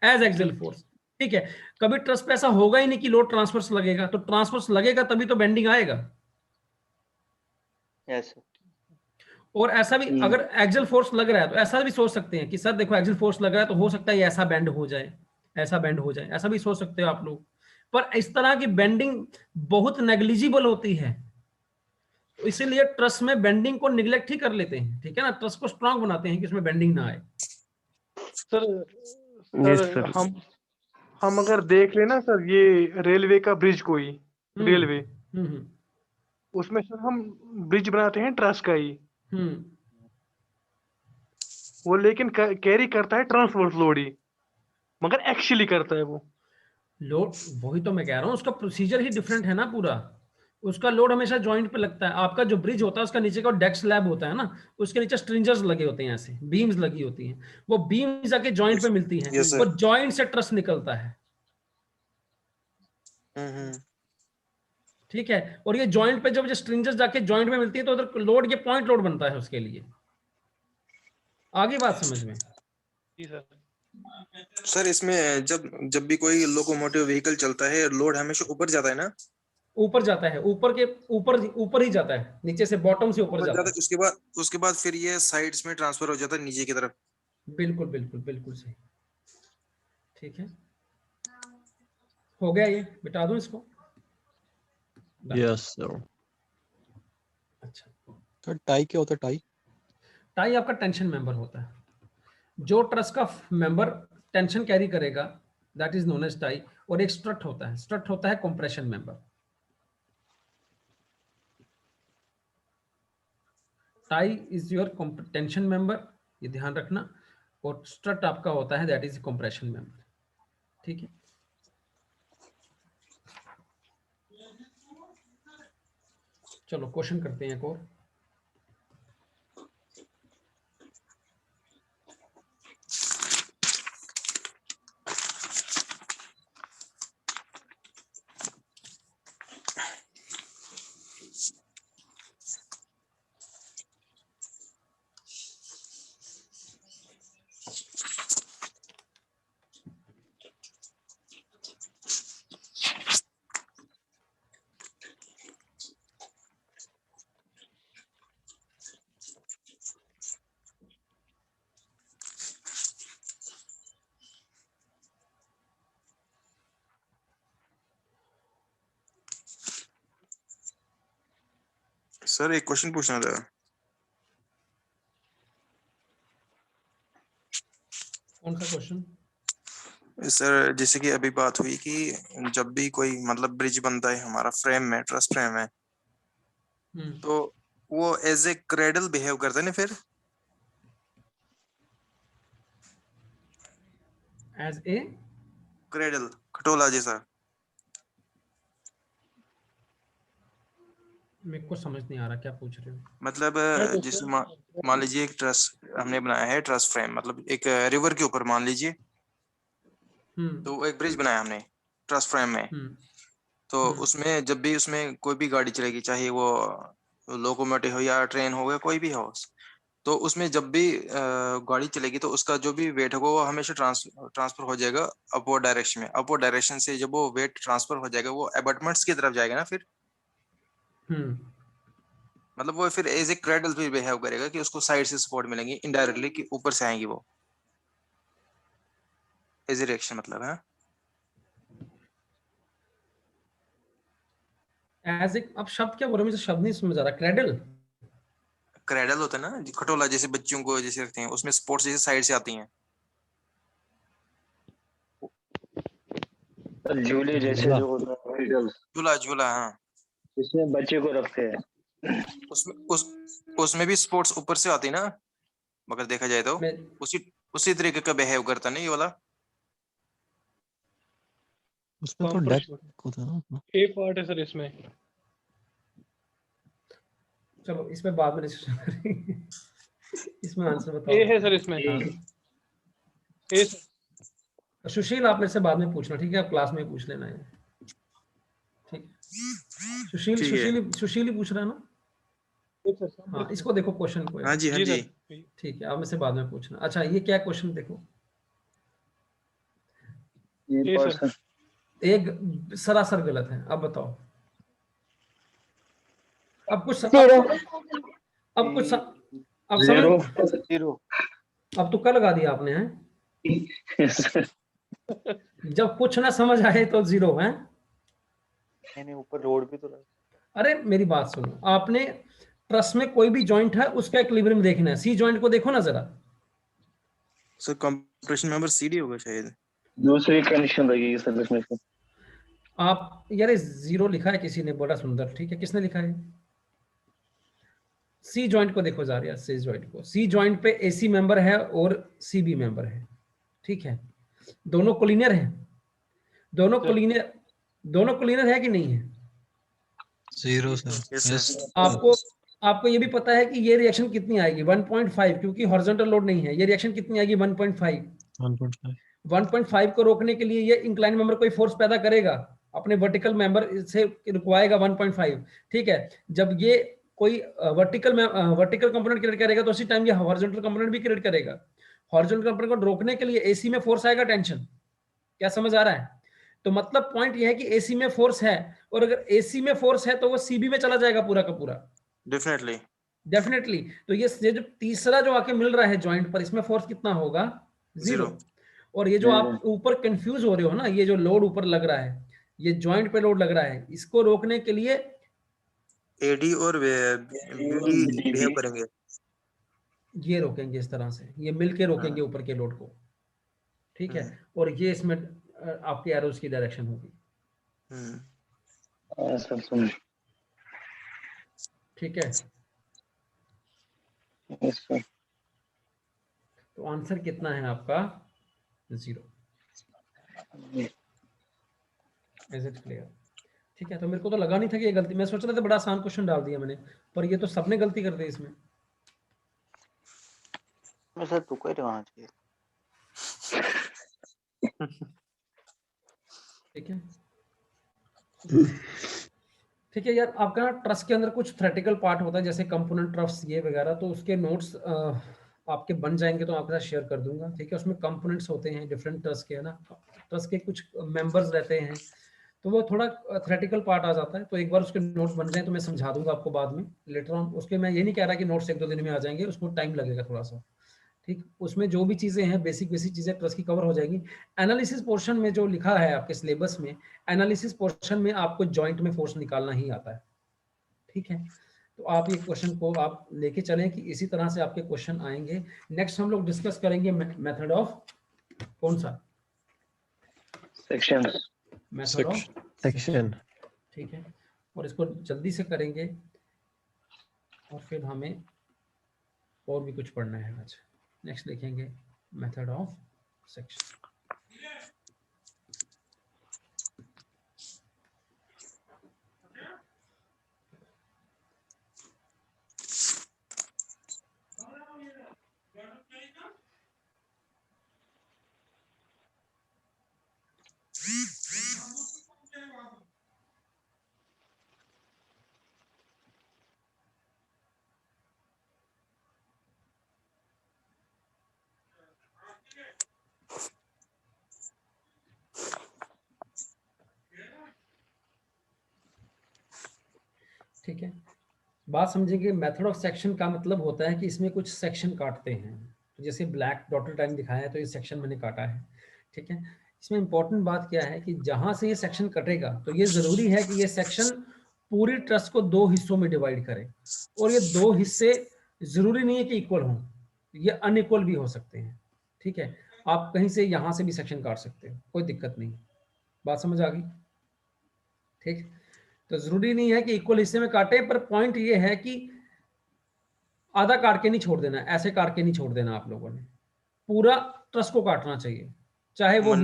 as axial force, ठीक है। कभी ट्रस पे ऐसा होगा ही नहीं कि लोड ट्रांसफर्स लगेगा, तो ट्रांसफर्स लगेगा तभी तो बेंडिंग आएगा। Yes sir. और ऐसा भी अगर एक्सियल फोर्स लग रहा है तो ऐसा भी सोच सकते हैं कि सर देखो एक्सियल फोर्स लग रहा है तो हो सकता है ऐसा बेंड हो जाए, ऐसा बेंड हो जाए, ऐसा भी सोच सकते हो आप लोग। पर इस तरह की बेंडिंग बहुत नेग्लिजिबल होती है, तो इसीलिए ट्रस में बेंडिंग को निगलेक्ट ही कर लेते हैं, ठीक है ना। ट्रस को स्ट्रांग बनाते हैं कि उसमें बेंडिंग ना आए। सर हम अगर देख लेना सर, ये रेलवे का ब्रिज कोई रेलवे, उसमें सर हम ब्रिज बनाते हैं ट्रस का ही, वो लेकिन कैरी करता है ट्रांसवर्स लोड ही, मगर एक्चुअली करता है वो लोड। वही तो मैं कह रहा हूँ, उसका प्रोसीजर ही डिफरेंट है ना पूरा। उसका लोड हमेशा जॉइंट पे लगता है। आपका जो ब्रिज होता है उसका नीचे का डेक स्लैब होता है ना, उसके नीचे स्ट्रिंजर्स लगे होते हैं, ऐसे बीम्स लगी होती हैं, वो बीम्स जाके जॉइंट पे मिलती हैं, Yes, sir. वो जॉइंट से ट्रस निकलता है, ठीक है। और ये जॉइंट पे जब स्ट्रिंजर्स जाके जॉइंट में मिलती है तो उधर लोड, ये पॉइंट लोड बनता है उसके लिए। आगे बात समझ में? सर इसमें जब जब भी कोई लोकोमोटिव व्हीकल चलता है लोड हमेशा ऊपर जाता है ना? ऊपर जाता है, ऊपर के ऊपर ही जाता है, नीचे से बॉटम से ऊपर जाता है। उसके बाद फिर ये साइड्स में ट्रांसफर हो जाता है नीचे की तरफ। बिल्कुल बिल्कुल बिल्कुल सही, ठीक है। हो गया, ये मिटा दूं इसको? Yes sir. अच्छा, तो टाई क्या होता है? टाई टाई आपका टेंशन मेंबर होता है। जो ट्रस का मेंबर टेंशन कैरी करेगा that is known as tie. और एक स्ट्रट होता है, स्ट्रट होता है compression member. Tie is your tension member, ये ध्यान रखना। और स्ट्रट आपका होता है दैट इज कंप्रेशन मेंबर, ठीक है। चलो क्वेश्चन करते हैं एक और। सर एक क्वेश्चन पूछना था। कौन सा क्वेश्चन? सर जैसे कि अभी बात हुई कि जब भी कोई मतलब ब्रिज बनता है हमारा फ्रेम में, ट्रस फ्रेम में, तो वो एज ए क्रेडल बिहेव करता है ना फिर? एज ए क्रेडल, खटोला जैसा। मेरे को समझ नहीं आ रहा क्या पूछ रहे हो। मतलब जैसे मान लीजिए एक ट्रस हमने बनाया है, ट्रस फ्रेम मतलब एक रिवर के ऊपर मान लीजिए, तो एक ब्रिज बनाया हमने ट्रस फ्रेम में। तो उसमें जब भी उसमें कोई भी गाड़ी चलेगी, चाहे वो लोकोमोटिव हो या ट्रेन हो या कोई भी हो, तो उसमें जब भी गाड़ी चलेगी तो उसका जो भी वेट होगा वो हमेशा ट्रांसफर हो जाएगा अपवर्ड डायरेक्शन में। अपवर्ड डायरेक्शन से जब वो वेट ट्रांसफर हो जाएगा वो एबटमेंट्स की तरफ जाएगा ना फिर। मतलब वो फिर एज ए क्रेडल भी बिहेव करेगा कि उसको साइड से सपोर्ट मिलेंगे इनडायरेक्टली, कि ऊपर से आएंगी वो एज ए रिएक्शन, मतलब है। एज ए, अब शब्द क्या बोल रहे हैं, मुझे शब्द नहीं समझ आ रहा। क्रेडल, क्रेडल होता है ना खटोला, जैसे बच्चों को जैसे रखते हैं, उसमें स्पोर्ट्स जैसे साइड से आती हैं। झूले जैसे जो होता है cradles, झूला झूला, हाँ। इसमें बच्चे को रखते हैं। उसमें भी स्पोर्ट्स ऊपर से आती ना, मगर देखा जाए तो मैं उसी तरीके का बिहेव करता नहीं ये वाला। उसमें तो डेक होता है ना। ए पार्ट है सर इसमें। चलो इस पे बाद में डिस्कशन करेंगे। इसमें आंसर बताओ। ए है सर इसमें। ए सुशील आप मेरे से बाद में पूछना, ठीक है? आप क्लास में पूछ लेना है, ठीक है? सुशील ठीक है। सुशील सुशील ही पूछ रहा है ना? हाँ, इसको देखो क्वेश्चन को। हाँ जी, हाँ जी। ठीक है, आप मेरे से बाद में पूछना। अच्छा, ये क्या क्वेश्चन देखो, एक सरासर गलत है। अब बताओ, अब कुछ अब कुछ अब जीरो। अब तुक्का लगा दिया आपने, हैं? जब कुछ ना समझ आए तो जीरो है। नहीं ऊपर रोड भी तो रहा। अरे मेरी बात सुनो, आपने ट्रस में कोई भी जॉइंट है उसका इक्विलिब्रियम देखना है। सी जॉइंट को देखो ना जरा। सर कंप्रेशन मेंबर सीडी होगा शायद। दूसरी कंडीशन लगेगी सर इसमें। आप यार जीरो लिखा है किसी ने, बड़ा सुंदर, ठीक है? किसने लिखा है? सी जॉइंट को देखो जार यार, सी जॉइंट को। सी जॉइंट पे एसी मेंबर है और सीबी मेंबर है, ठीक है? दोनों कोलिनियर है, दोनों कोलिनियर है कि नहीं है? Zero sir. आपको ये भी पता है कि ये रिएक्शन कितनी आएगी? 1.5, क्योंकि हॉरिजॉन्टल लोड नहीं है। ये रिएक्शन कितनी आएगी? 1.5। 1.5 को रोकने के लिए ये इंक्लाइन मेंबर कोई फोर्स पैदा करेगा, अपने वर्टिकल मेंबर से रुकवाएगा 1.5, ठीक है? जब ये कोई वर्टिकल कंपोनेंट क्रिएट करेगा तो उसी टाइम ये हॉरिजॉन्टल कंपोनेंट भी क्रिएट करेगा। हॉरिजॉन्टल कंपोनेंट को रोकने के लिए एसी में फोर्स आएगा, टेंशन। क्या समझ आ रहा है? तो मतलब पॉइंट ये है कि एसी में फोर्स है, और अगर एसी में फोर्स है तो वो सीबी में चला जाएगा पूरा का पूरा। डेफिनेटली। तो ये जो तीसरा जो आके मिल रहा है जॉइंट पर, इसमें फोर्स कितना होगा? जीरो। और ये जो आप ऊपर कंफ्यूज हो रहे हो ना, ये जो लोड ऊपर लग रहा है, ये जॉइंट पे लोड लग रहा है, इसको रोकने के लिए एडी और बीडी बिहेव करेंगे, ये रोकेंगे इस तरह से, ये मिलके रोकेंगे ऊपर के लोड को, ठीक है? और ये इसमें आपके एरोस की डायरेक्शन होगी, ठीक है? तो आंसर कितना है आपका? 0। Is it clear? ठीक है, तो मेरे को तो लगा नहीं था कि ये गलती, मैं सोच रहा था बड़ा आसान क्वेश्चन डाल दिया मैंने, पर ये तो सबने गलती कर दी इसमें। सर तुक्का ही लगाना चाहिए। ठीक है, ठीक है यार। आपका ना ट्रस्ट के अंदर कुछ थ्योरेटिकल पार्ट होता है, जैसे कंपोनेंट ट्रस्ट ये वगैरह, तो उसके नोट्स आपके बन जाएंगे तो आपके साथ शेयर कर दूंगा, ठीक है? उसमें कंपोनेंट्स होते हैं डिफरेंट ट्रस्ट के, है ना? ट्रस्ट के कुछ मेंबर्स रहते हैं, तो वो थोड़ा थ्योरेटिकल पार्ट आ जाता है। तो एक बार उसके नोट्स बन जाए तो मैं समझा दूंगा आपको बाद में, लेटर ऑन। उसके मैं ये नहीं कह रहा कि नोट्स 1-2 दिन में आ जाएंगे, उसको टाइम लगेगा थोड़ा सा, ठीक? उसमें जो भी चीजें हैं, बेसिक चीजें ट्रस्ट की कवर हो जाएगी। एनालिसिस पोर्शन में जो लिखा है आपके सिलेबस में, एनालिसिस पोर्शन में आपको जॉइंट में फोर्स निकालना ही आता है, ठीक है? तो आप ये क्वेश्चन को आप लेके चलें कि इसी तरह से आपके क्वेश्चन आएंगे। नेक्स्ट हम लोग डिस्कस करेंगे मेथड ऑफ कौन सा? सेक्शन। मेथड ऑफ सेक्शन, ठीक है? और इसको जल्दी से करेंगे, और फिर हमें और भी कुछ पढ़ना है आज। नेक्स्ट लिखेंगे मेथड ऑफ सेक्शन। ठीक है, बात समझेंगे। मेथड ऑफ सेक्शन का मतलब होता है कि इसमें कुछ सेक्शन काटते हैं, जैसे ब्लैक डॉटेड लाइन दिखाया है तो ये सेक्शन मैंने काटा है, ठीक है? इसमें इंपॉर्टेंट बात क्या है कि जहां से ये सेक्शन कटेगा तो ये जरूरी है कि ये सेक्शन पूरी ट्रस्ट को 2 हिस्सों में डिवाइड करे, और ये 2 हिस्से जरूरी नहीं है कि इक्वल हों, ये अनइक्वल भी हो सकते हैं। ठीक है, आप कहीं से यहां से भी सेक्शन काट सकते हो, कोई दिक्कत नहीं। बात समझ आ गई? ठीक, तो जरूरी नहीं है कि इक्वल हिस्से में काटे, पर पॉइंट ये है कि आधा काट के नहीं छोड़ देना, ऐसे काट के नहीं छोड़ देना आप लोगों ने, पूरा ट्रस्ट को काटना चाहिए, चाहे वो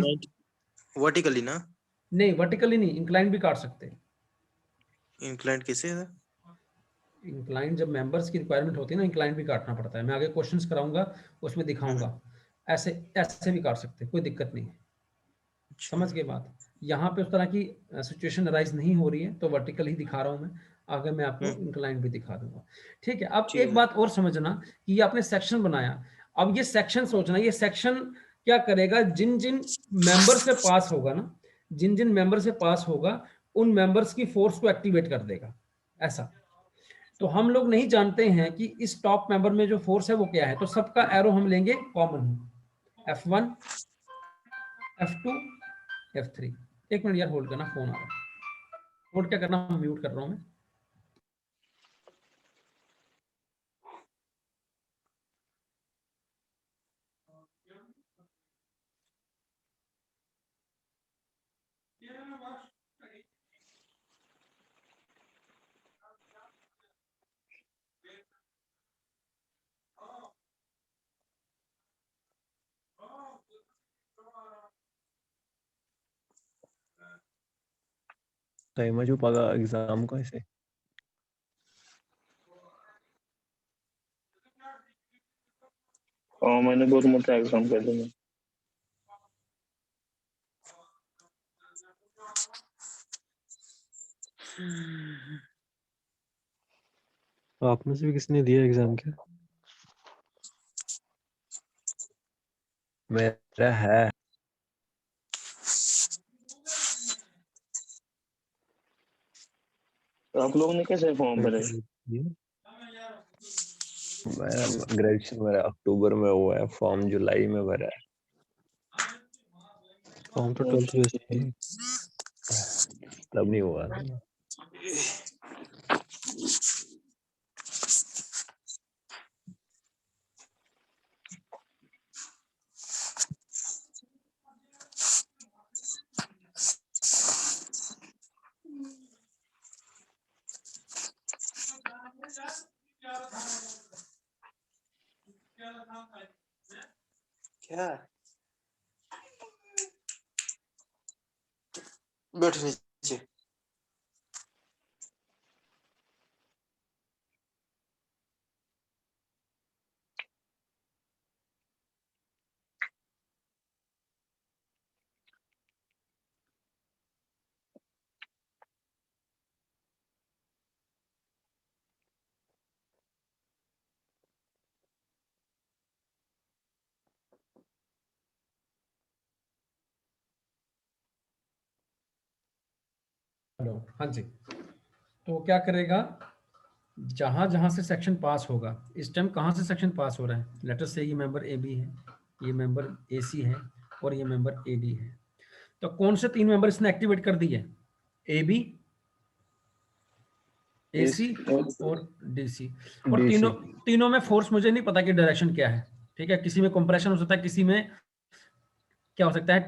वर्टिकली ना, नहीं वर्टिकली नहीं, इंक्लाइन भी काट सकते हैं। इंक्लाइंड कैसे है? इंक्लाइन जब मेंबर्स की रिक्वायरमेंट होती है ना, इंक्लाइन भी काटना पड़ता है, मैं आगे क्वेश्चंस कराऊंगा उसमें दिखाऊंगा। ऐसे ऐसे भी काट सकते हैं, कोई दिक्कत नहीं है। समझ गए बात? यहाँ पे उस तरह की सिचुएशन अराइज नहीं हो रही है, तो वर्टिकल ही दिखा रहा हूँ मैं, आगे मैं आपको इंक्लाइन भी दिखा दूंगा। ठीक है, अब एक बात और समझना कि ये आपने सेक्शन बनाया, अब ये सेक्शन सोचना, ये सेक्शन क्या करेगा, जिन जिन मेंबर से पास होगा ना, जिन जिन मेंबर से पास होगा उन मेंबर्स की फोर्स को एक्टिवेट कर देगा, ऐसा। तो हम लोग नहीं जानते हैं कि इस टॉप मेंबर में जो फोर्स है वो क्या है, तो सबका एरो हम लेंगे कॉमन, F1 F2 F3। एक मिनट यार, होल्ड करना, फोन आ रहा है। होल्ड क्या करना, म्यूट कर रहा हूं मैं। टाइम जो पगा एग्जाम का ऐसे मैंने बहुत मोटा एग्जाम कर दिया। आप में से भी किसने दिया एग्जाम क्या? मेरा है। तो आप लोगों ने कैसे फॉर्म भरे? मैं ग्रेजुएशन मेरा अक्टूबर में हुआ है, फॉर्म जुलाई में भरा है। फॉर्म तो 12th बेस पे है। तब नहीं हुआ ना। क्या बैठ नीचे। हेलो, हाँ जी। तो क्या करेगा, जहां जहां से सेक्शन पास होगा, इस टाइम कहां से सेक्शन पास हो रहा है, लेटर से ये मेंबर ए बी है, ये मेंबर ए सी है, और ये मेंबर ए डी है। तो कौन से 3 मेंबर इसने एक्टिवेट कर दिए, ए बी, ए सी और डी सी। और तीनों में फोर्स मुझे नहीं पता कि डायरेक्शन क्या है। ठीक है, किसी में कंप्रेशन हो सकता है, किसी में क्या हो सकता है,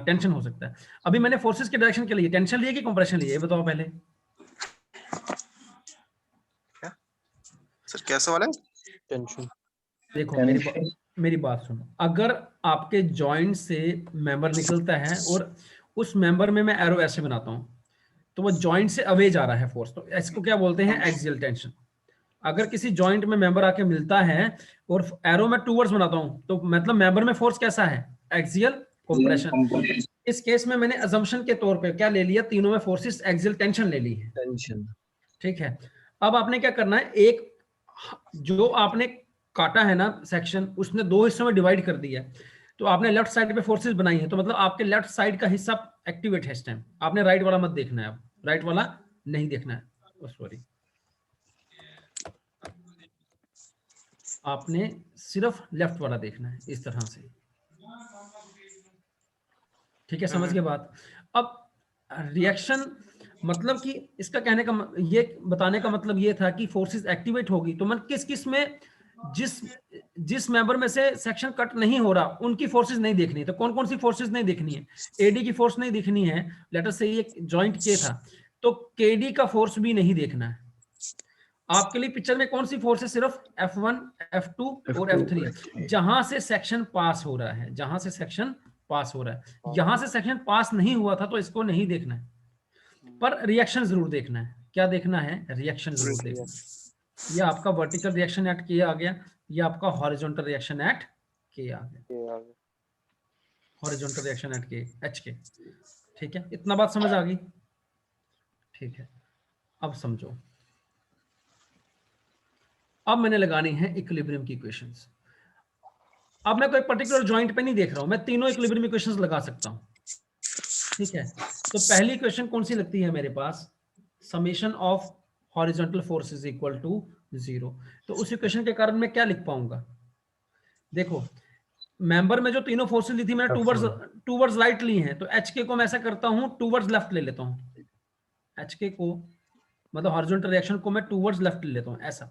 टेंशन हो सकता है। अभी मैंने फोर्सेस के डायरेक्शन के लिए टेंशन लिए कि कंप्रेशन लिए, ये बताओ पहले। सर क्या सवाल है? टेंशन। देखो मेरी बात सुनो, अगर आपके जॉइंट से मेंबर निकलता है और उस मेंबर में मैं एरो ऐसे बनाता हूं, तो वो जॉइंट से अवे जा रहा है फोर्स, तो इसको क्या बोलते हैं, एक्सियल टेंशन। अगर किसी जॉइंट में मेंबर आके मिलता है और एरो में टूवर्ड्स बनाता हूं, तो मतलब मेंबर में फोर्स कैसा है, एक्सियल कंप्रेशन। इस केस में मैंने अजम्पशन के तौर पे क्या ले लिया, तीनों में फोर्सेस एक्सियल टेंशन ले ली है। टेंशन। ठीक है, अब आपने क्या करना है, एक जो आपने काटा है ना सेक्शन, उसने 2 हिस्सों में डिवाइड कर दिया है, तो आपने लेफ्ट साइड पे फोर्सेस बनाई है, तो मतलब आपके लेफ्ट साइड का हिस्सा एक्टिवेट है इस टाइम। आपने राइट वाला मत देखना है, अब राइट वाला नहीं देखना है, सॉरी, आपने सिर्फ लेफ्ट वाला देखना है, इस तरह से। ठीक है, समझ के बात। अब रिएक्शन मतलब कि इसका कहने का ये बताने का मतलब ये था कि फोर्सेस एक्टिवेट होगी तो मन किस किस में जिस मेंबर में से सेक्शन कट नहीं हो रहा उनकी फोर्सेस नहीं देखनी। तो कौन कौन सी फोर्सेस नहीं देखनी है? एडी की फोर्स नहीं दिखनी है, लेट अस से ये जॉइंट के था तो केडी का फोर्स भी नहीं देखना है। आपके लिए पिक्चर में कौन सी फोर्स है? सिर्फ F1, F2 और F3 जहां से सेक्शन पास हो रहा है, जहां से सेक्शन पास हो रहा है। यहां से सेक्शन पास नहीं हुआ था तो इसको नहीं देखना है, पर रिएक्शन जरूर देखना है। क्या देखना है? रिएक्शन जरूर देखना है। ये आपका वर्टिकल रिएक्शन एट के आ गया, ये आपका हॉरिजॉन्टल रिएक्शन एट के आ गया, हॉरिजॉन्टल रिएक्शन एट के एच के। ठीक है, इतना बात समझ आ गई? ठीक है, अब समझो। अब मैंने लगानी है इक्विलिब्रियम की इक्वेशंस। अब मैं कोई पर्टिकुलर जॉइंट पे नहीं देख रहा हूं, मैं तीनों इक्विलिब्रियम इक्वेशंस लगा सकता हूं। ठीक है, तो पहली इक्वेशन कौन सी लगती है मेरे पास? Summation of horizontal force is equal to 0। तो उस इक्वेशन के कारण मैं क्या लिख पाऊंगा? देखो, मेंबर में जो तीनों फोर्सेस ली थी मैंने टूवर्ड्स राइट ली हैं, तो एच के को मैं ऐसा करता हूं टूवर्ड्स लेफ्ट ले लेता हूं। एच के को मतलब हॉरिजॉन्टल रिएक्शन को मैं टूवर्ड्स लेफ्ट ले लेता हूं ऐसा।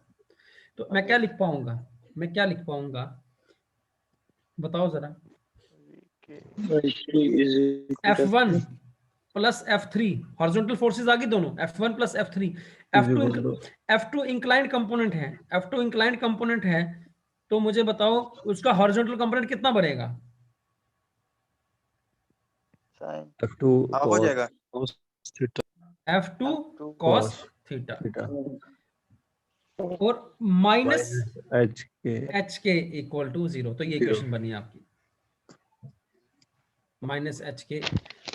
तो मैं क्या लिख पाऊंगा? मैं क्या लिख पाऊंगा बताओ जरा? F1 plus F3 horizontal forces आ गई दोनों, F1 plus F3। F2 inclined component है, F2 इंक्लाइंड कंपोनेंट है, तो मुझे बताओ उसका हॉरिजॉन्टल कंपोनेंट कितना बनेगा? F2 हो जाएगा F2 cos थीटा और माइनस एच के इक्वल टू 0। तो ये इक्वेशन बनी आपकी, माइनस एच के।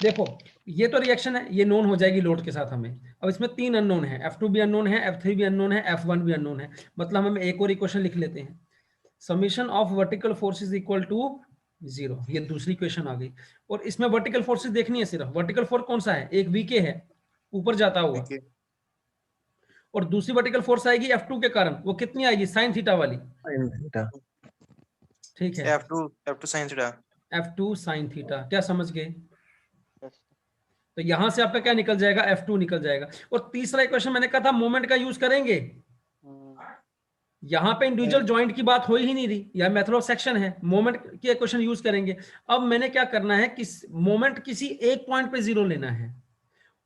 देखो ये तो रिएक्शन है, ये नोन हो जाएगी लोड के साथ हमें। अब इसमें तीन अननोन है, F2 भी अननोन है, F3 भी अननोन है, F1 भी अननोन है। मतलब हम एक और इक्वेशन लिख लेते हैं, summation of vertical forces equal to 0। ये दूसरी इक्वेशन आ गई। और इसमें वर्टिकल फोर्सेस देखनी है सिर्फ। वर्टिकल फोर्स कौन सा है? एक वीके है ऊपर जाता हुआ, और दूसरी वर्टिकल फोर्स आएगी F2 के कारण, वो कितनी आएगी? साइन थीटा वाली। ठीक है, F2 sine theta, F2 sine theta. क्या समझ गए? तो यहां से आपका क्या निकल जाएगा? F2 निकल जाएगा। और तीसरा इक्वेशन मैंने कहा था मोमेंट का यूज करेंगे। यहां पे इंडिविजुअल जॉइंट की बात हो ही नहीं रही, या मेथड ऑफ सेक्शन है, मोमेंट की इक्वेशन यूज करेंगे। अब मैंने क्या करना है कि मोमेंट किसी एक पॉइंट पे 0 लेना है,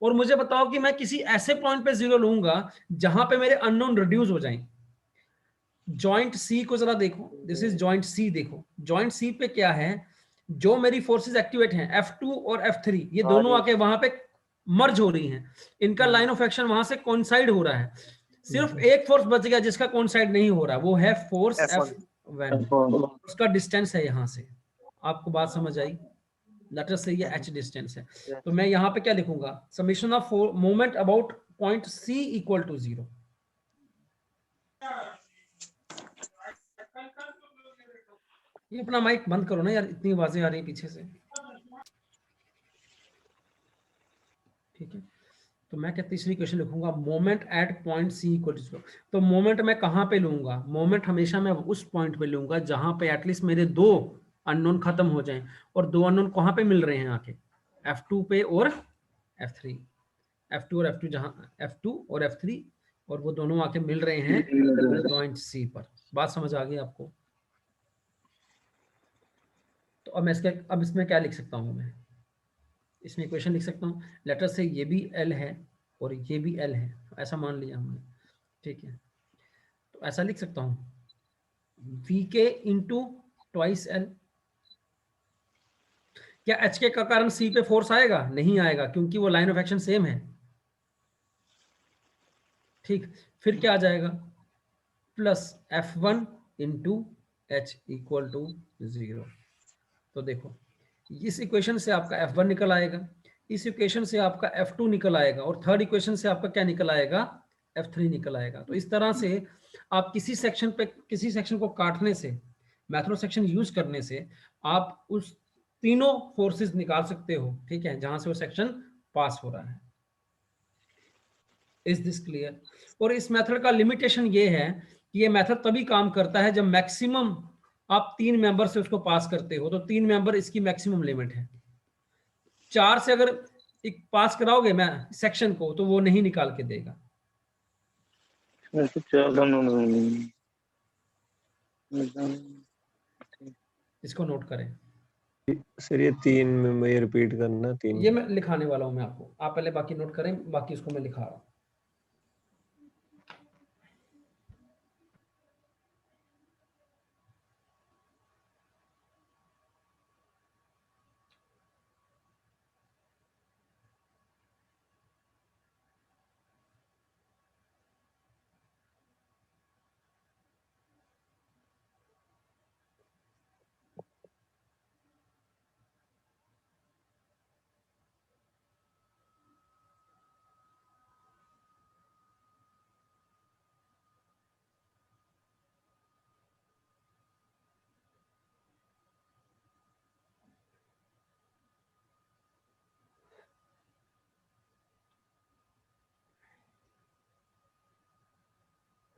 और मुझे बताओ कि मैं किसी ऐसे पॉइंट पे 0 लूंगा जहां पे मेरे अननोन रिड्यूस हो जाएं। जॉइंट सी को जरा देखो, दिस इज जॉइंट सी। देखो जॉइंट सी पे क्या है, जो मेरी फोर्सेस एक्टिवेट हैं F2 और F3, ये दोनों आके वहां पे मर्ज हो रही हैं, इनका लाइन ऑफ एक्शन वहां से कोइंसाइड हो रहा है। सिर्फ एक फोर्स बच गया जिसका कोइंसाइड नहीं हो रहा, वो है फोर्स F1। उसका डिस्टेंस है यहां से। आपको बात समझ आई? लेटर से ये h डिस्टेंस है। तो मैं यहां पे क्या लिखूंगा? Summation of moment about point C equal to 0। ये अपना माइक बंद करो ना यार, इतनी आवाजें आ रही है पीछे से। ठीक है, तो मैं क्या तीसरी क्वेश्चन लिखूंगा? Moment at point C equal to 0। तो मोमेंट मैं कहां पे लूंगा? मोमेंट हमेशा मैं उस पॉइंट पे लूंगा जहां पे एटलीस्ट मेरे दो अननोन खत्म हो जाएं। और दो अननोन कहां पे मिल रहे हैं? आके F2 पे और F3। F2 और F2 जहां F2 और F3 और वो दोनों आके मिल रहे हैं जॉइंट C पर। बात समझ आ गई आपको? तो अब इसमें क्या लिख सकता हूं मैं? इसमें इक्वेशन लिख सकता हूँ, लेटर से ये भी L है और ये भी L है, ऐसा मान लिया हमने। ठीक है, तो ऐसा लिख सकता हूँ VK इंटू ट्वाइस L। क्या HK का कारण C पे फोर्स आएगा? नहीं आएगा, क्योंकि वो लाइन ऑफ एक्शन सेम है। ठीक, फिर क्या आ जाएगा? Plus F1 into H equal to 0। तो देखो इस इक्वेशन से आपका F1 निकल आएगा, इस इक्वेशन से आपका F2 निकल आएगा, और थर्ड इक्वेशन से आपका क्या निकल आएगा? F3 निकल आएगा। तो इस तरह से आप किसी सेक्शन को काटने से, मैथड ऑफ सेक्शन यूज करने से आप उस तीनों फोर्सेस निकाल सकते हो। ठीक है, जहां से वो सेक्शन पास हो रहा है। Is this clear? और इस मेथड का लिमिटेशन ये है कि ये मेथड तभी काम करता है जब मैक्सिमम आप 3 मेंबर से उसको पास करते हो। तो 3 मेंबर इसकी मैक्सिमम लिमिट है। 4 से अगर एक पास कराओगे मैं सेक्शन को तो वो नहीं निकाल के देगा। इसको नोट करें। सर ये 3 में ये रिपीट करना 3। ये मैं लिखाने वाला हूं मैं आपको, आप पहले बाकी नोट करें, बाकी उसको मैं लिखा रहा हूं।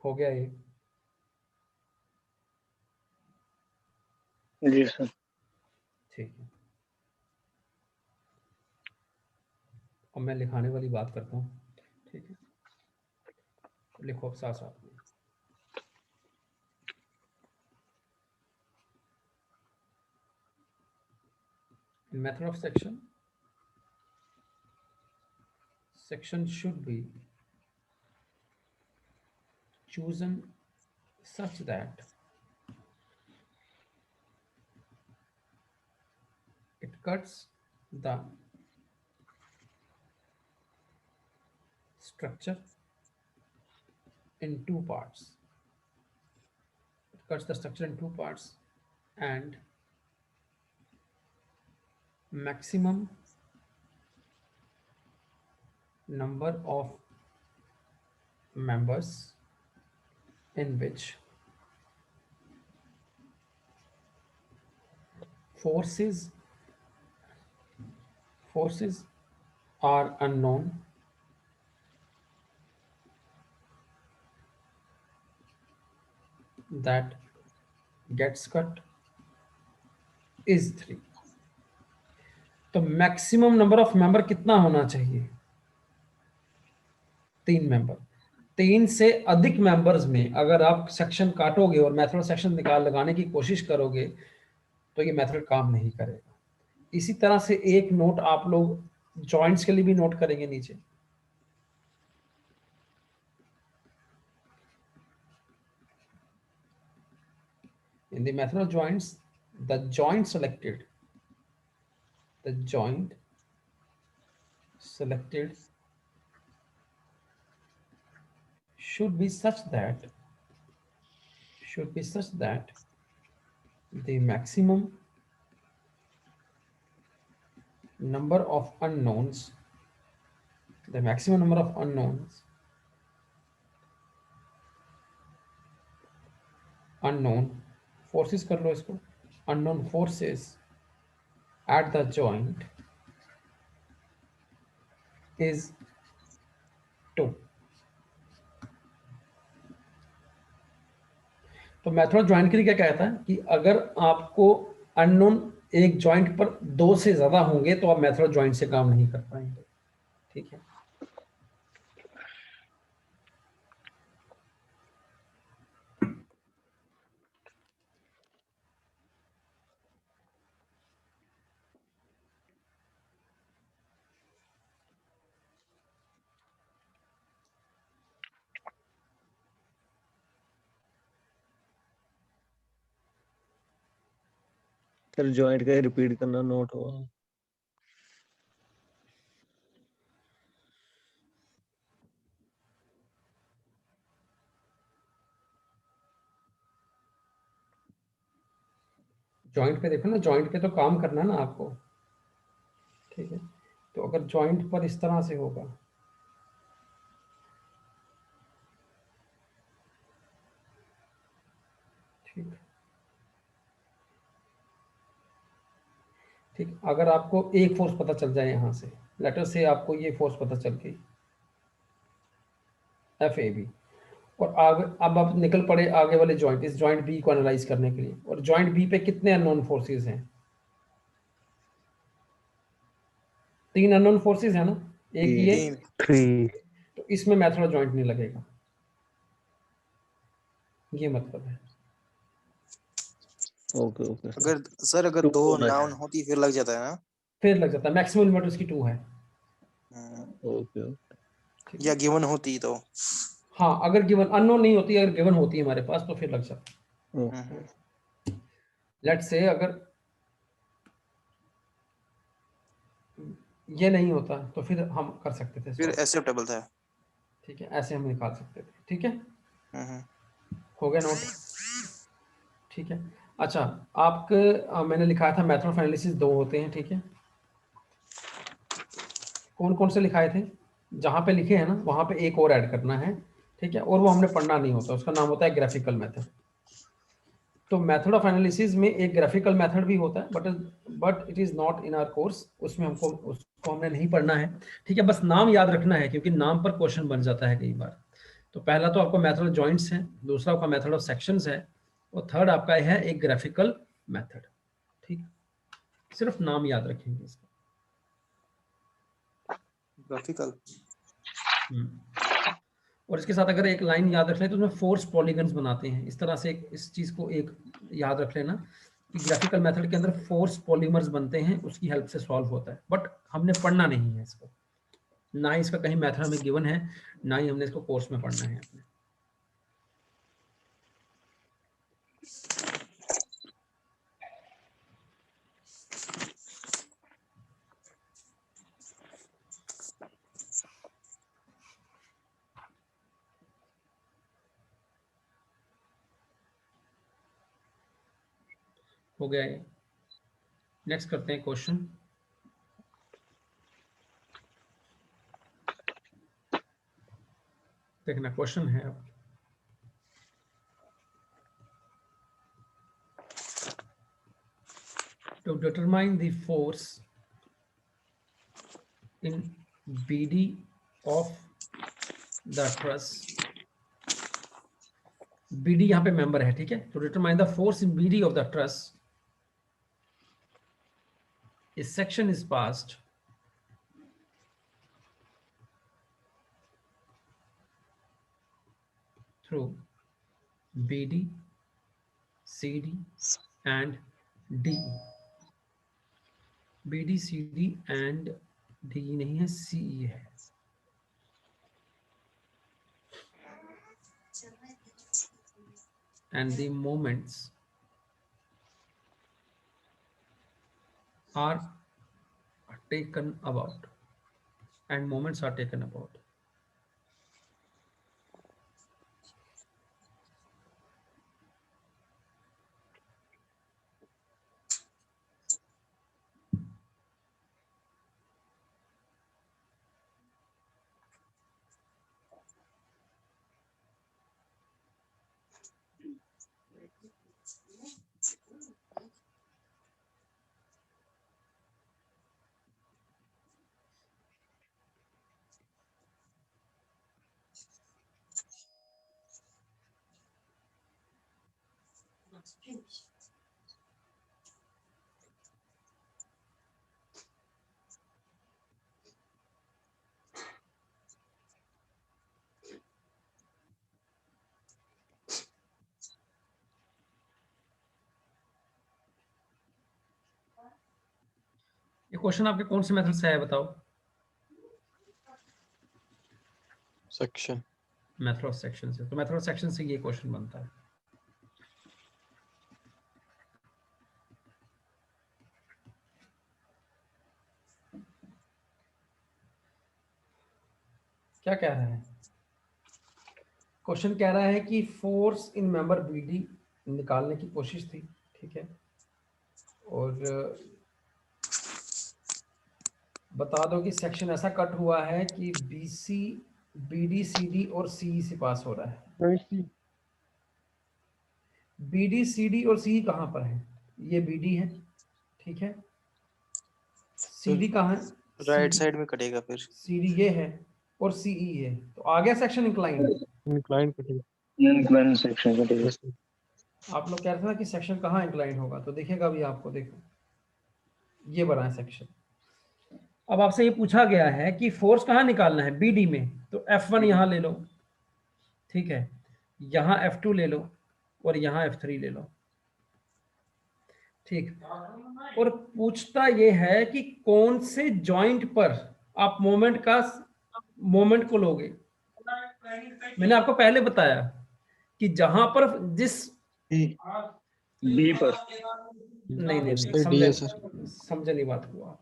हो गया ये? जी सर। ठीक है, अब मैं लिखाने वाली बात करता हूँ। ठीक है, लिखो साथ साथ में। Method of section should be chosen such that it cuts the structure in two parts. It cuts the structure in two parts and maximum number of members in which forces are unknown that gets cut is 3. तो maximum number of member कितना होना चाहिए? 3 member. 3 से अधिक members में अगर आप section काटोगे और मेथड सेक्शन लगाने की कोशिश करोगे तो ये मेथड काम नहीं करेगा। इसी तरह से एक नोट आप लोग जॉइंट्स के लिए भी नोट करेंगे नीचे। In the method of joints, the joint selected should be such that the maximum number of unknowns unknown forces कर लो इसको, unknown forces at the joint is 2. तो मेथड ज्वाइंट के लिए क्या कहता है कि अगर आपको अननोन एक जॉइंट पर 2 से ज्यादा होंगे तो आप मेथड ज्वाइंट से काम नहीं कर पाएंगे। ठीक है, सर जॉइंट का रिपीट करना नोट हुआ। जॉइंट पे देखो ना, जॉइंट पे तो काम करना है ना आपको। ठीक है, तो अगर जॉइंट पर इस तरह से होगा, ठीक, अगर आपको एक फोर्स पता चल जाए यहां से, लेटर से आपको ये फोर्स पता चल गई FAB, और आगे अब आप निकल पड़े आगे वाले जॉइंट, इस जॉइंट बी को एनालाइज करने के लिए। और जॉइंट बी पे कितने अननोन फोर्सेस हैं? 3 अननोन फोर्सेस है ना, एक ये, 3 तो इसमें मेथड ऑफ जॉइंट नहीं लगेगा, ये मतलब है। Okay okay sir. अगर सर अगर 2 दो होना नाउन चाहिए। होती फिर लग जाता है ना। फिर लग जाता है, मैक्सिमम लिमिट उसकी 2 है। ओके ठीक या है, गिवन होती तो हाँ अगर गिवन, अननोन नहीं होती, अगर गिवन होती है हमारे पास तो फिर लग जाता है। ओके। लेट्स से अगर ये नहीं होता तो फिर हम कर सकते थे फिर solve। एक्सेप्टेबल था। ठीक है, ऐसे हम निकाल सकते थे। ठीक है, हम्म, हो गया नोट। ठीक है, अच्छा आपके मैंने लिखा था मेथड ऑफ एनालिसिस 2 होते हैं। ठीक है, कौन कौन से लिखाए थे, जहाँ पे लिखे हैं ना वहाँ पे एक और ऐड करना है। ठीक है, और वो हमने पढ़ना नहीं होता, उसका नाम होता है ग्राफिकल मेथड। तो मेथड ऑफ एनालिसिस में एक ग्राफिकल मेथड भी होता है, but it is not in our course, उसमें उसको हमने नहीं पढ़ना है। ठीक है, बस नाम याद रखना है क्योंकि नाम पर क्वेश्चन बन जाता है कई बार। तो पहला तो आपका मेथड ऑफ जॉइंट्स है, दूसरा आपका मेथड ऑफ सेक्शंस है, और थर्ड आपका है एक ग्राफिकल मेथड। ठीक, सिर्फ नाम याद रखेंगे इसका। ग्राफिकल। और इसके साथ अगर एक लाइन याद रख लें तो उसमें फोर्स पॉलीगन्स बनाते हैं, इस तरह से इस चीज को एक याद रख लेना कि ग्राफिकल मेथड के अंदर फोर्स पॉलीमर्स बनते हैं, उसकी हेल्प से सॉल्व होता है। बट हमने पढ़ना नहीं है इसको, ना ही इसका कहीं मेथड हमें गिवन है, ना ही हमने इसको कोर्स में पढ़ना है अपने। हो गया ये, नेक्स्ट करते हैं क्वेश्चन। देखना क्वेश्चन है अब, to determine the force in BD of the truss, BD यहाँ पे मेंबर है। ठीक है, to determine the force in BD of the truss, a section is passed through BD, CD and DE। BD, CD and DE नहीं है, CE है। And the moments are taken about, and moments are taken about। ये question आपके कौन से method से है बताओ? सेक्शन, मेथड ऑफ सेक्शन से। तो मेथड ऑफ सेक्शन से ये क्वेश्चन बनता है। क्या कह रहा है क्वेश्चन? कह रहा है कि फोर्स इन मेंबर बीडी निकालने की कोशिश थी। ठीक है, और बता दो कि सेक्शन ऐसा कट हुआ है कि बीसी, बीडी, सीडी और सीई से पास हो रहा है। बीडी, सीडी और सीई कहाँ पर है? ये बीडी है, ठीक है। सीडी कहाँ है? राइट साइड में कटेगा फिर। सीडी ये है और सीई है, तो आ गया सेक्शन इंक्लाइन। इंक्लाइन कटेगा, इंक्लाइन सेक्शन कटेगा। आप लोग कह रहे थे ना कि सेक्शन कहाँ इंक्लाइन होगा, तो देखेगा भी आपको, देखो ये बना है सेक्शन। अब आपसे ये पूछा गया है कि फोर्स कहाँ निकालना है, BD में, तो F1 यहाँ ले लो, ठीक है, यहाँ F2 ले लो और यहाँ F3 ले लो, ठीक। और पूछता ये है कि कौन से जॉइंट पर आप मोमेंट को लोगे। मैंने आपको पहले बताया कि जहां पर जिस बी पर नहीं डी है सर। समझे नहीं बात को आप।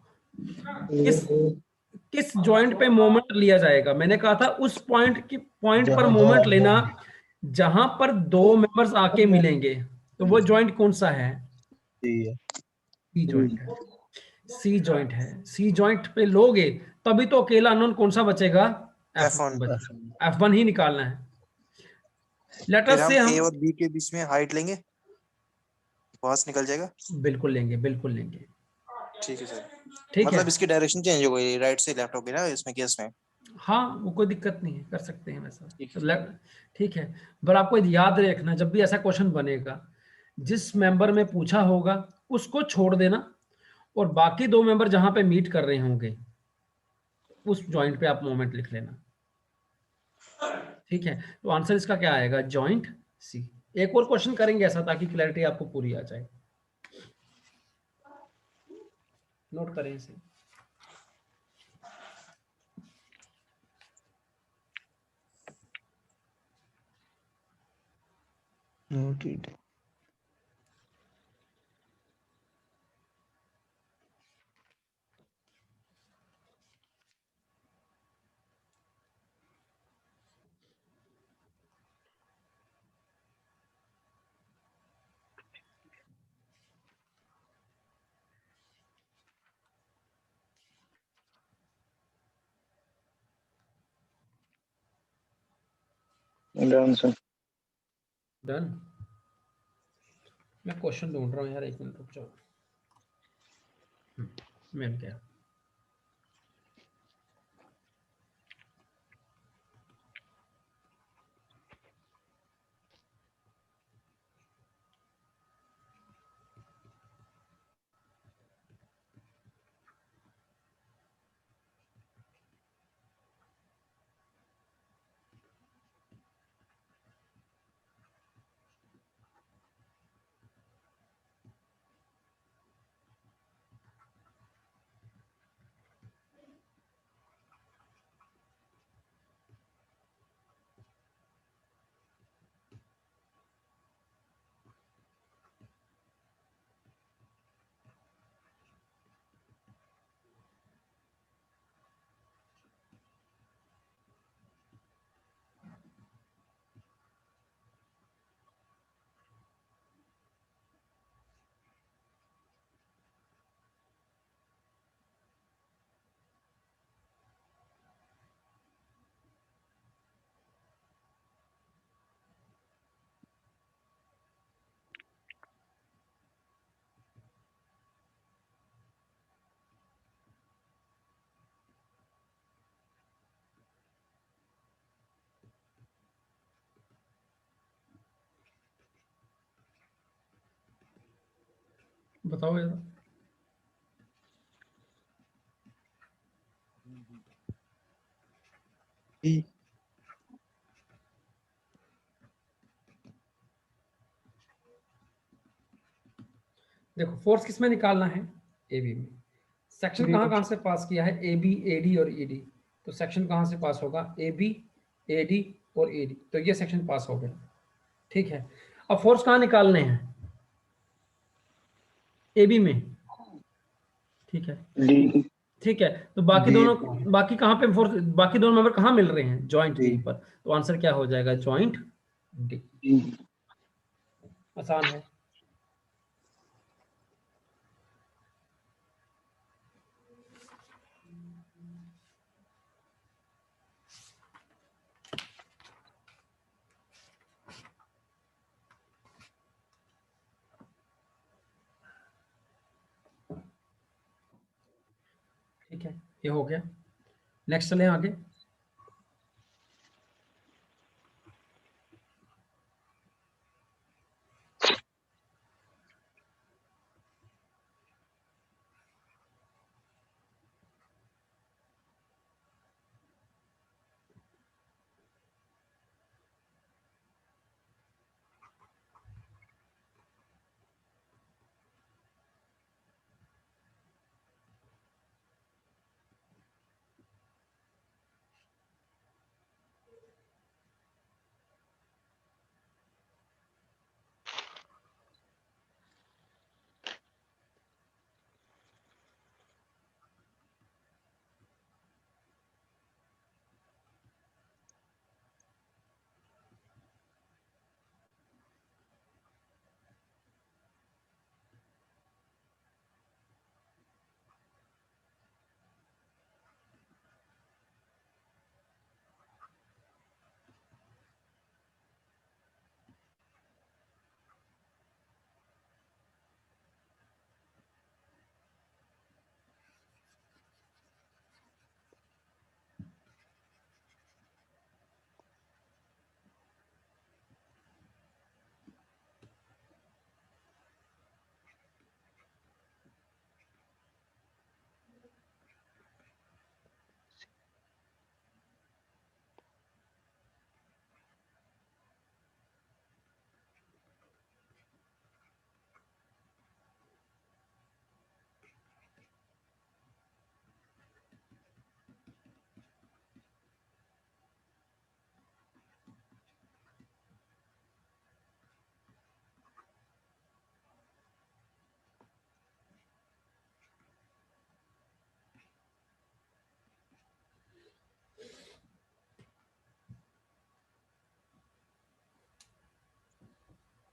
किस जॉइंट पे मोमेंट लिया जाएगा, मैंने कहा था उस पॉइंट पर मोमेंट लेना जहां पर दो मेंबर्स आके मिलेंगे, तो वो जॉइंट कौन सा है, सी जॉइंट है। सी जॉइंट पे लोगे तभी तो अकेला अननोन कौन सा बचेगा, F1। F1 ही निकालना है। लेट फिर अस हम से A और B के बीच में हाइट लेंगे, पास निकल जाएगा। बिल्कुल लेंगे ठीक है सर। ठीक मतलब है। इसकी डायरेक्शन चेंज हो गई, राइट से लेफ्ट हो गई ना इसमें केस में। हाँ वो कोई दिक्कत नहीं है, कर सकते हैं वैसा, ठीक है। पर आपको याद रखना जब भी ऐसा क्वेश्चन बनेगा, जिस मेंबर में पूछा होगा उसको छोड़ देना और बाकी दो मेंबर जहां पे मीट कर रहे होंगे उस जॉइंट पे आप मोमेंट लिख लेना, ठीक है। तो आंसर इसका क्या आएगा, जॉइंट सी। एक और क्वेश्चन करेंगे ऐसा ताकि क्लैरिटी आपको पूरी आ जाए, नोट करें इसे। नोटेड। Done sir. डन। मैं क्वेश्चन ढूंढ रहा हूँ यार, एक मिनट रुक जाओ। मिल गया। बताओ यार। देखो फोर्स किस में निकालना है, AB में। सेक्शन कहाँ से पास किया है, AB AD और ED। तो सेक्शन कहाँ से पास होगा, AB AD और AD। तो ये सेक्शन पास हो गया, ठीक है। अब फोर्स कहाँ निकालने हैं, AB में, ठीक है। डी। ठीक है, तो बाकी कहाँ पे फोर्स, बाकी दोनों मेंबर कहाँ मिल रहे हैं, जॉइंट डी पर। तो आंसर क्या हो जाएगा, जॉइंट डी। आसान है। ठीक है, ये हो गया। नेक्स्ट चलें आगे।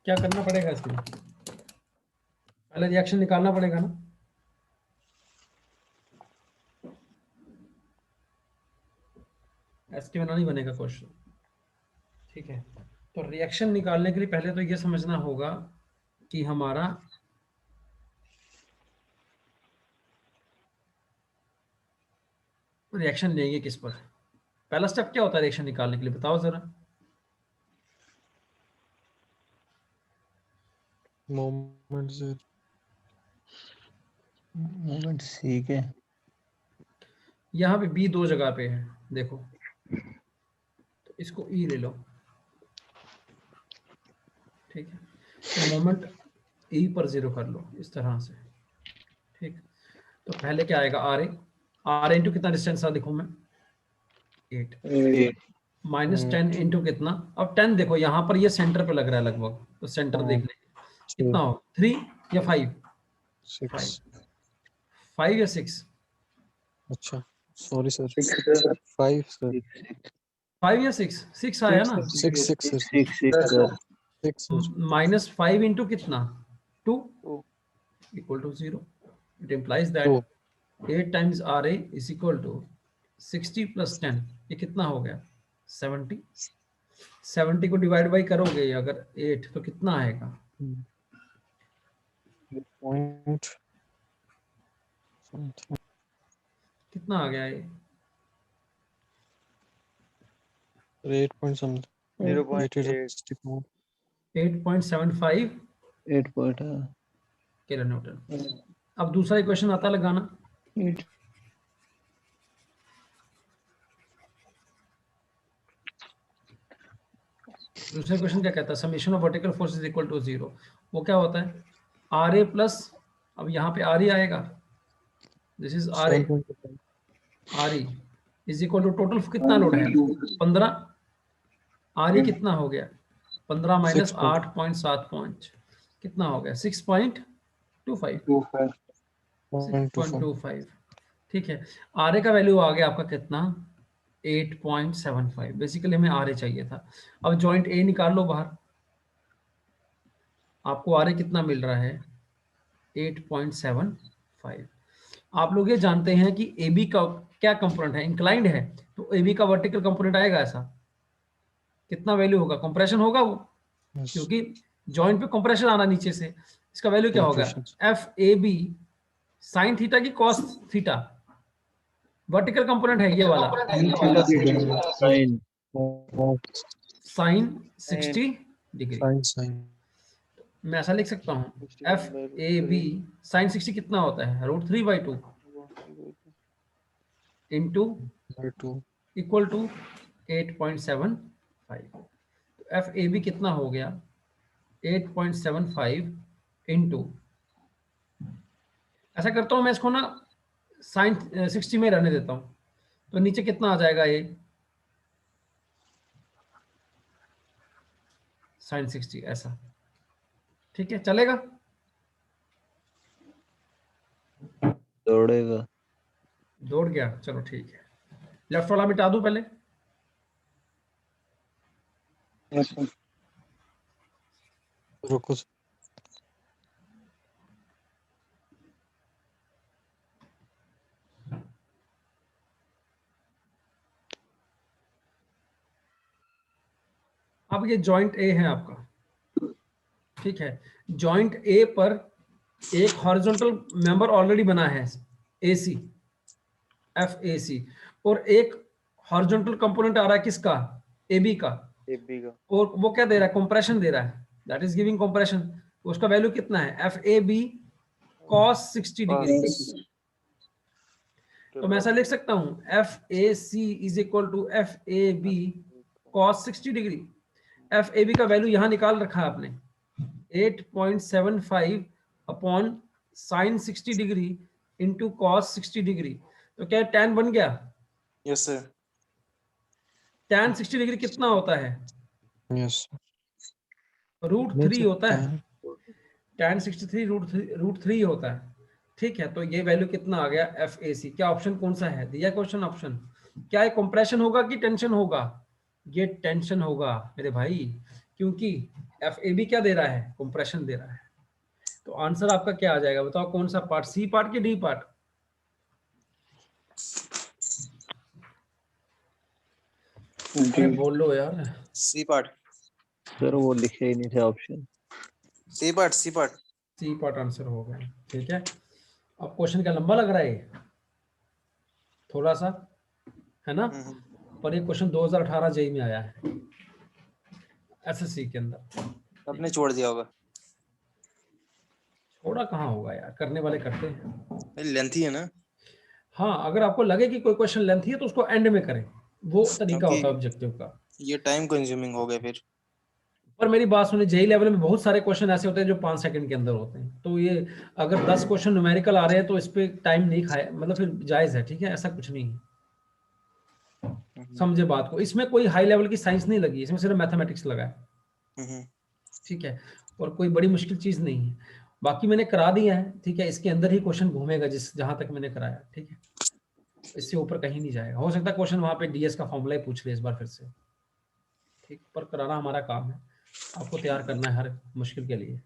क्या करना पड़ेगा इसमें? पहले रिएक्शन निकालना पड़ेगा ना। इसके बिना नहीं बनेगा क्वेश्चन। ठीक है, तो रिएक्शन निकालने के लिए पहले तो ये समझना होगा कि हमारा रिएक्शन लेंगे किस पर। पहला स्टेप क्या होता है रिएक्शन निकालने के लिए, बताओ जरा। मोमेंट सी के यहाँ पे बी दो जगह पे है, देखो, तो इसको ई ले लो। ठीक है, तो मोमेंट ई पर 0 कर लो इस तरह से। ठीक, तो पहले क्या आएगा, आर इंटू कितना डिस्टेंस था, देखो मैं 8 माइनस 10 इंटू कितना, अब 10 देखो यहाँ पर ये सेंटर पे लग रहा है लगभग, तो सेंटर देख लेंगे कितना हो, 3 या 5, 5 या 6, अच्छा सॉरी सर, 5 सर 5 या 6 आया ना। 6 माइनस 5 इंटू कितना 2 equal to 0। It implies that 8 times R A is equal to 60 plus 10, ये कितना हो गया 70। 70 को डिवाइड बाई करोगे अगर 8 तो कितना आएगा, कितना आ गया ये 8 point something 0.8 8.75 8 point kilo Newton. अब दूसरा इक्वेशन आता लगाना, दूसरा क्वेश्चन क्या कहता है, summation of vertical force is equal to 0। वो क्या होता है, आर ए प्लस, अब यहाँ पे आर ई आएगा, this is R E is equal to total कितना लोड है 15, आर ई कितना हो गया 15 माइनस 8.7 कितना हो गया 6.25। ठीक है, आर ए का वैल्यू आ गया आपका कितना 8.75। बेसिकली हमें आर ए चाहिए था। अब जॉइंट ए निकाल लो बाहर, आपको आर ए कितना मिल रहा है 8.75। आप लोग ये जानते हैं कि ए बी का क्या कंपोनेंट है, इंक्लाइंड है, तो ए बी का वर्टिकल कंपोनेंट आएगा ऐसा, कितना वैल्यू होगा, कंप्रेशन होगा वो, क्योंकि जॉइंट पे कंप्रेशन आना नीचे से, इसका वैल्यू क्या होगा F A B sine theta की कॉस थीटा, वर्टिकल कंपोनेंट है ये वाला साइन 60 डिग्री। मैं ऐसा लिख सकता हूँ एफ ए बी साइन 60 कितना होता है √3/2 इंटू इक्वल टू 8.75। तो एफ ए बी कितना हो गया 8.75 इंटू, ऐसा करता हूँ मैं इसको ना साइन 60 में रहने देता हूँ, तो नीचे कितना आ जाएगा ये साइन 60 ऐसा। ठीक है, चलेगा, दौड़ेगा, दौड़ गया, चलो ठीक है। लेफ्ट वाला मिटा दूं पहले, रुको अब ये जॉइंट ए है आपका। ठीक है, जॉइंट ए पर एक हॉरिजॉन्टल मेंबर ऑलरेडी बना है AC FAC, और एक हॉरिजॉन्टल कंपोनेंट आ रहा है किसका AB का, और वो क्या दे रहा है कंप्रेशन दे रहा है, दैट इज गिविंग कंप्रेशन। उसका वैल्यू कितना है FAB cos 60 डिग्री। तो मैं ऐसा लिख सकता हूं FAC is equal to FAB cos 60 degree. FAB का वैल्यू यहां निकाल रखा है आपने 8.75 upon sine 60 degree into cos 60 degree, तो क्या tan बन गया? Yes sir. tan 60 डिग्री कितना होता है? यस √3 होता है, tan 63 √3 होता है। ठीक है, तो ये वैल्यू कितना आ गया FAC। क्या ऑप्शन कौन सा है दिया क्वेश्चन ऑप्शन, क्या ये कंप्रेशन होगा कि टेंशन होगा? ये टेंशन होगा मेरे भाई, क्योंकि FAB क्या दे रहा है, कंप्रेशन दे रहा है। तो आंसर आपका क्या आ जाएगा बताओ, कौन सा पार्ट, सी पार्ट की डी पार्ट? अरे बोलो यार। C part. सर वो लिखे ही नहीं थे option. C part, C part. C part answer हो गया, ठीक है। अब क्वेश्चन क्या लंबा लग रहा है ये? थोड़ा सा, है ना? पर ये क्वेश्चन 2018 जेई में आया है, SSC के अंदर। आपने छोड़ दिया होगा। छोड़ा कहाँ होगा यार, करने वाले करते हैं। लेंथी है ना। हाँ, अगर आपको लगे कि कोई क्वेश्चन लेंथी है तो उसको एंड में करें, वो तरीका क्योंकि होता है ऑब्जेक्टिव का। ये टाइम कंज्यूमिंग हो गया फिर। पर मेरी बात सुनिए, जेई लेवल में बहुत सारे क्वेश्चन ऐसे होते हैं जो 5 सेकंड के अंदर होते हैं, तो ये अगर 10 क्वेश्चन न्यूमेरिकल आ रहे हैं तो इस पे टाइम नहीं खाए, मतलब फिर जायज है, ठीक है, ऐसा कुछ नहीं है। समझे बात को, इसमें कोई हाई लेवल की साइंस नहीं लगी, इसमें सिर्फ मैथमेटिक्स लगा है, ठीक है, और कोई बड़ी मुश्किल चीज नहीं है। बाकी मैंने करा दिया है, ठीक है, इसके अंदर ही क्वेश्चन घूमेगा जिस जहां तक मैंने कराया, ठीक है, इससे ऊपर कहीं नहीं जाएगा। हो सकता है क्वेश्चन वहां पे DS का फॉर्मूला ही पूछ ले इस बार फिर से, ठीक, पर कराना हमारा काम है, आपको तैयार करना है हर मुश्किल के लिए,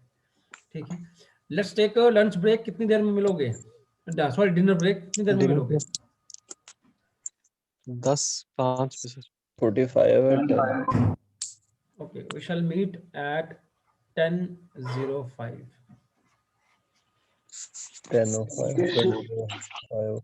ठीक है। Let's take a lunch break. कितनी देर में मिलोगे, सॉरी डिनर ब्रेक कितनी देर में मिलोगे? 10:05 पे sir. 45 Okay, we shall meet at 10:05. 10:05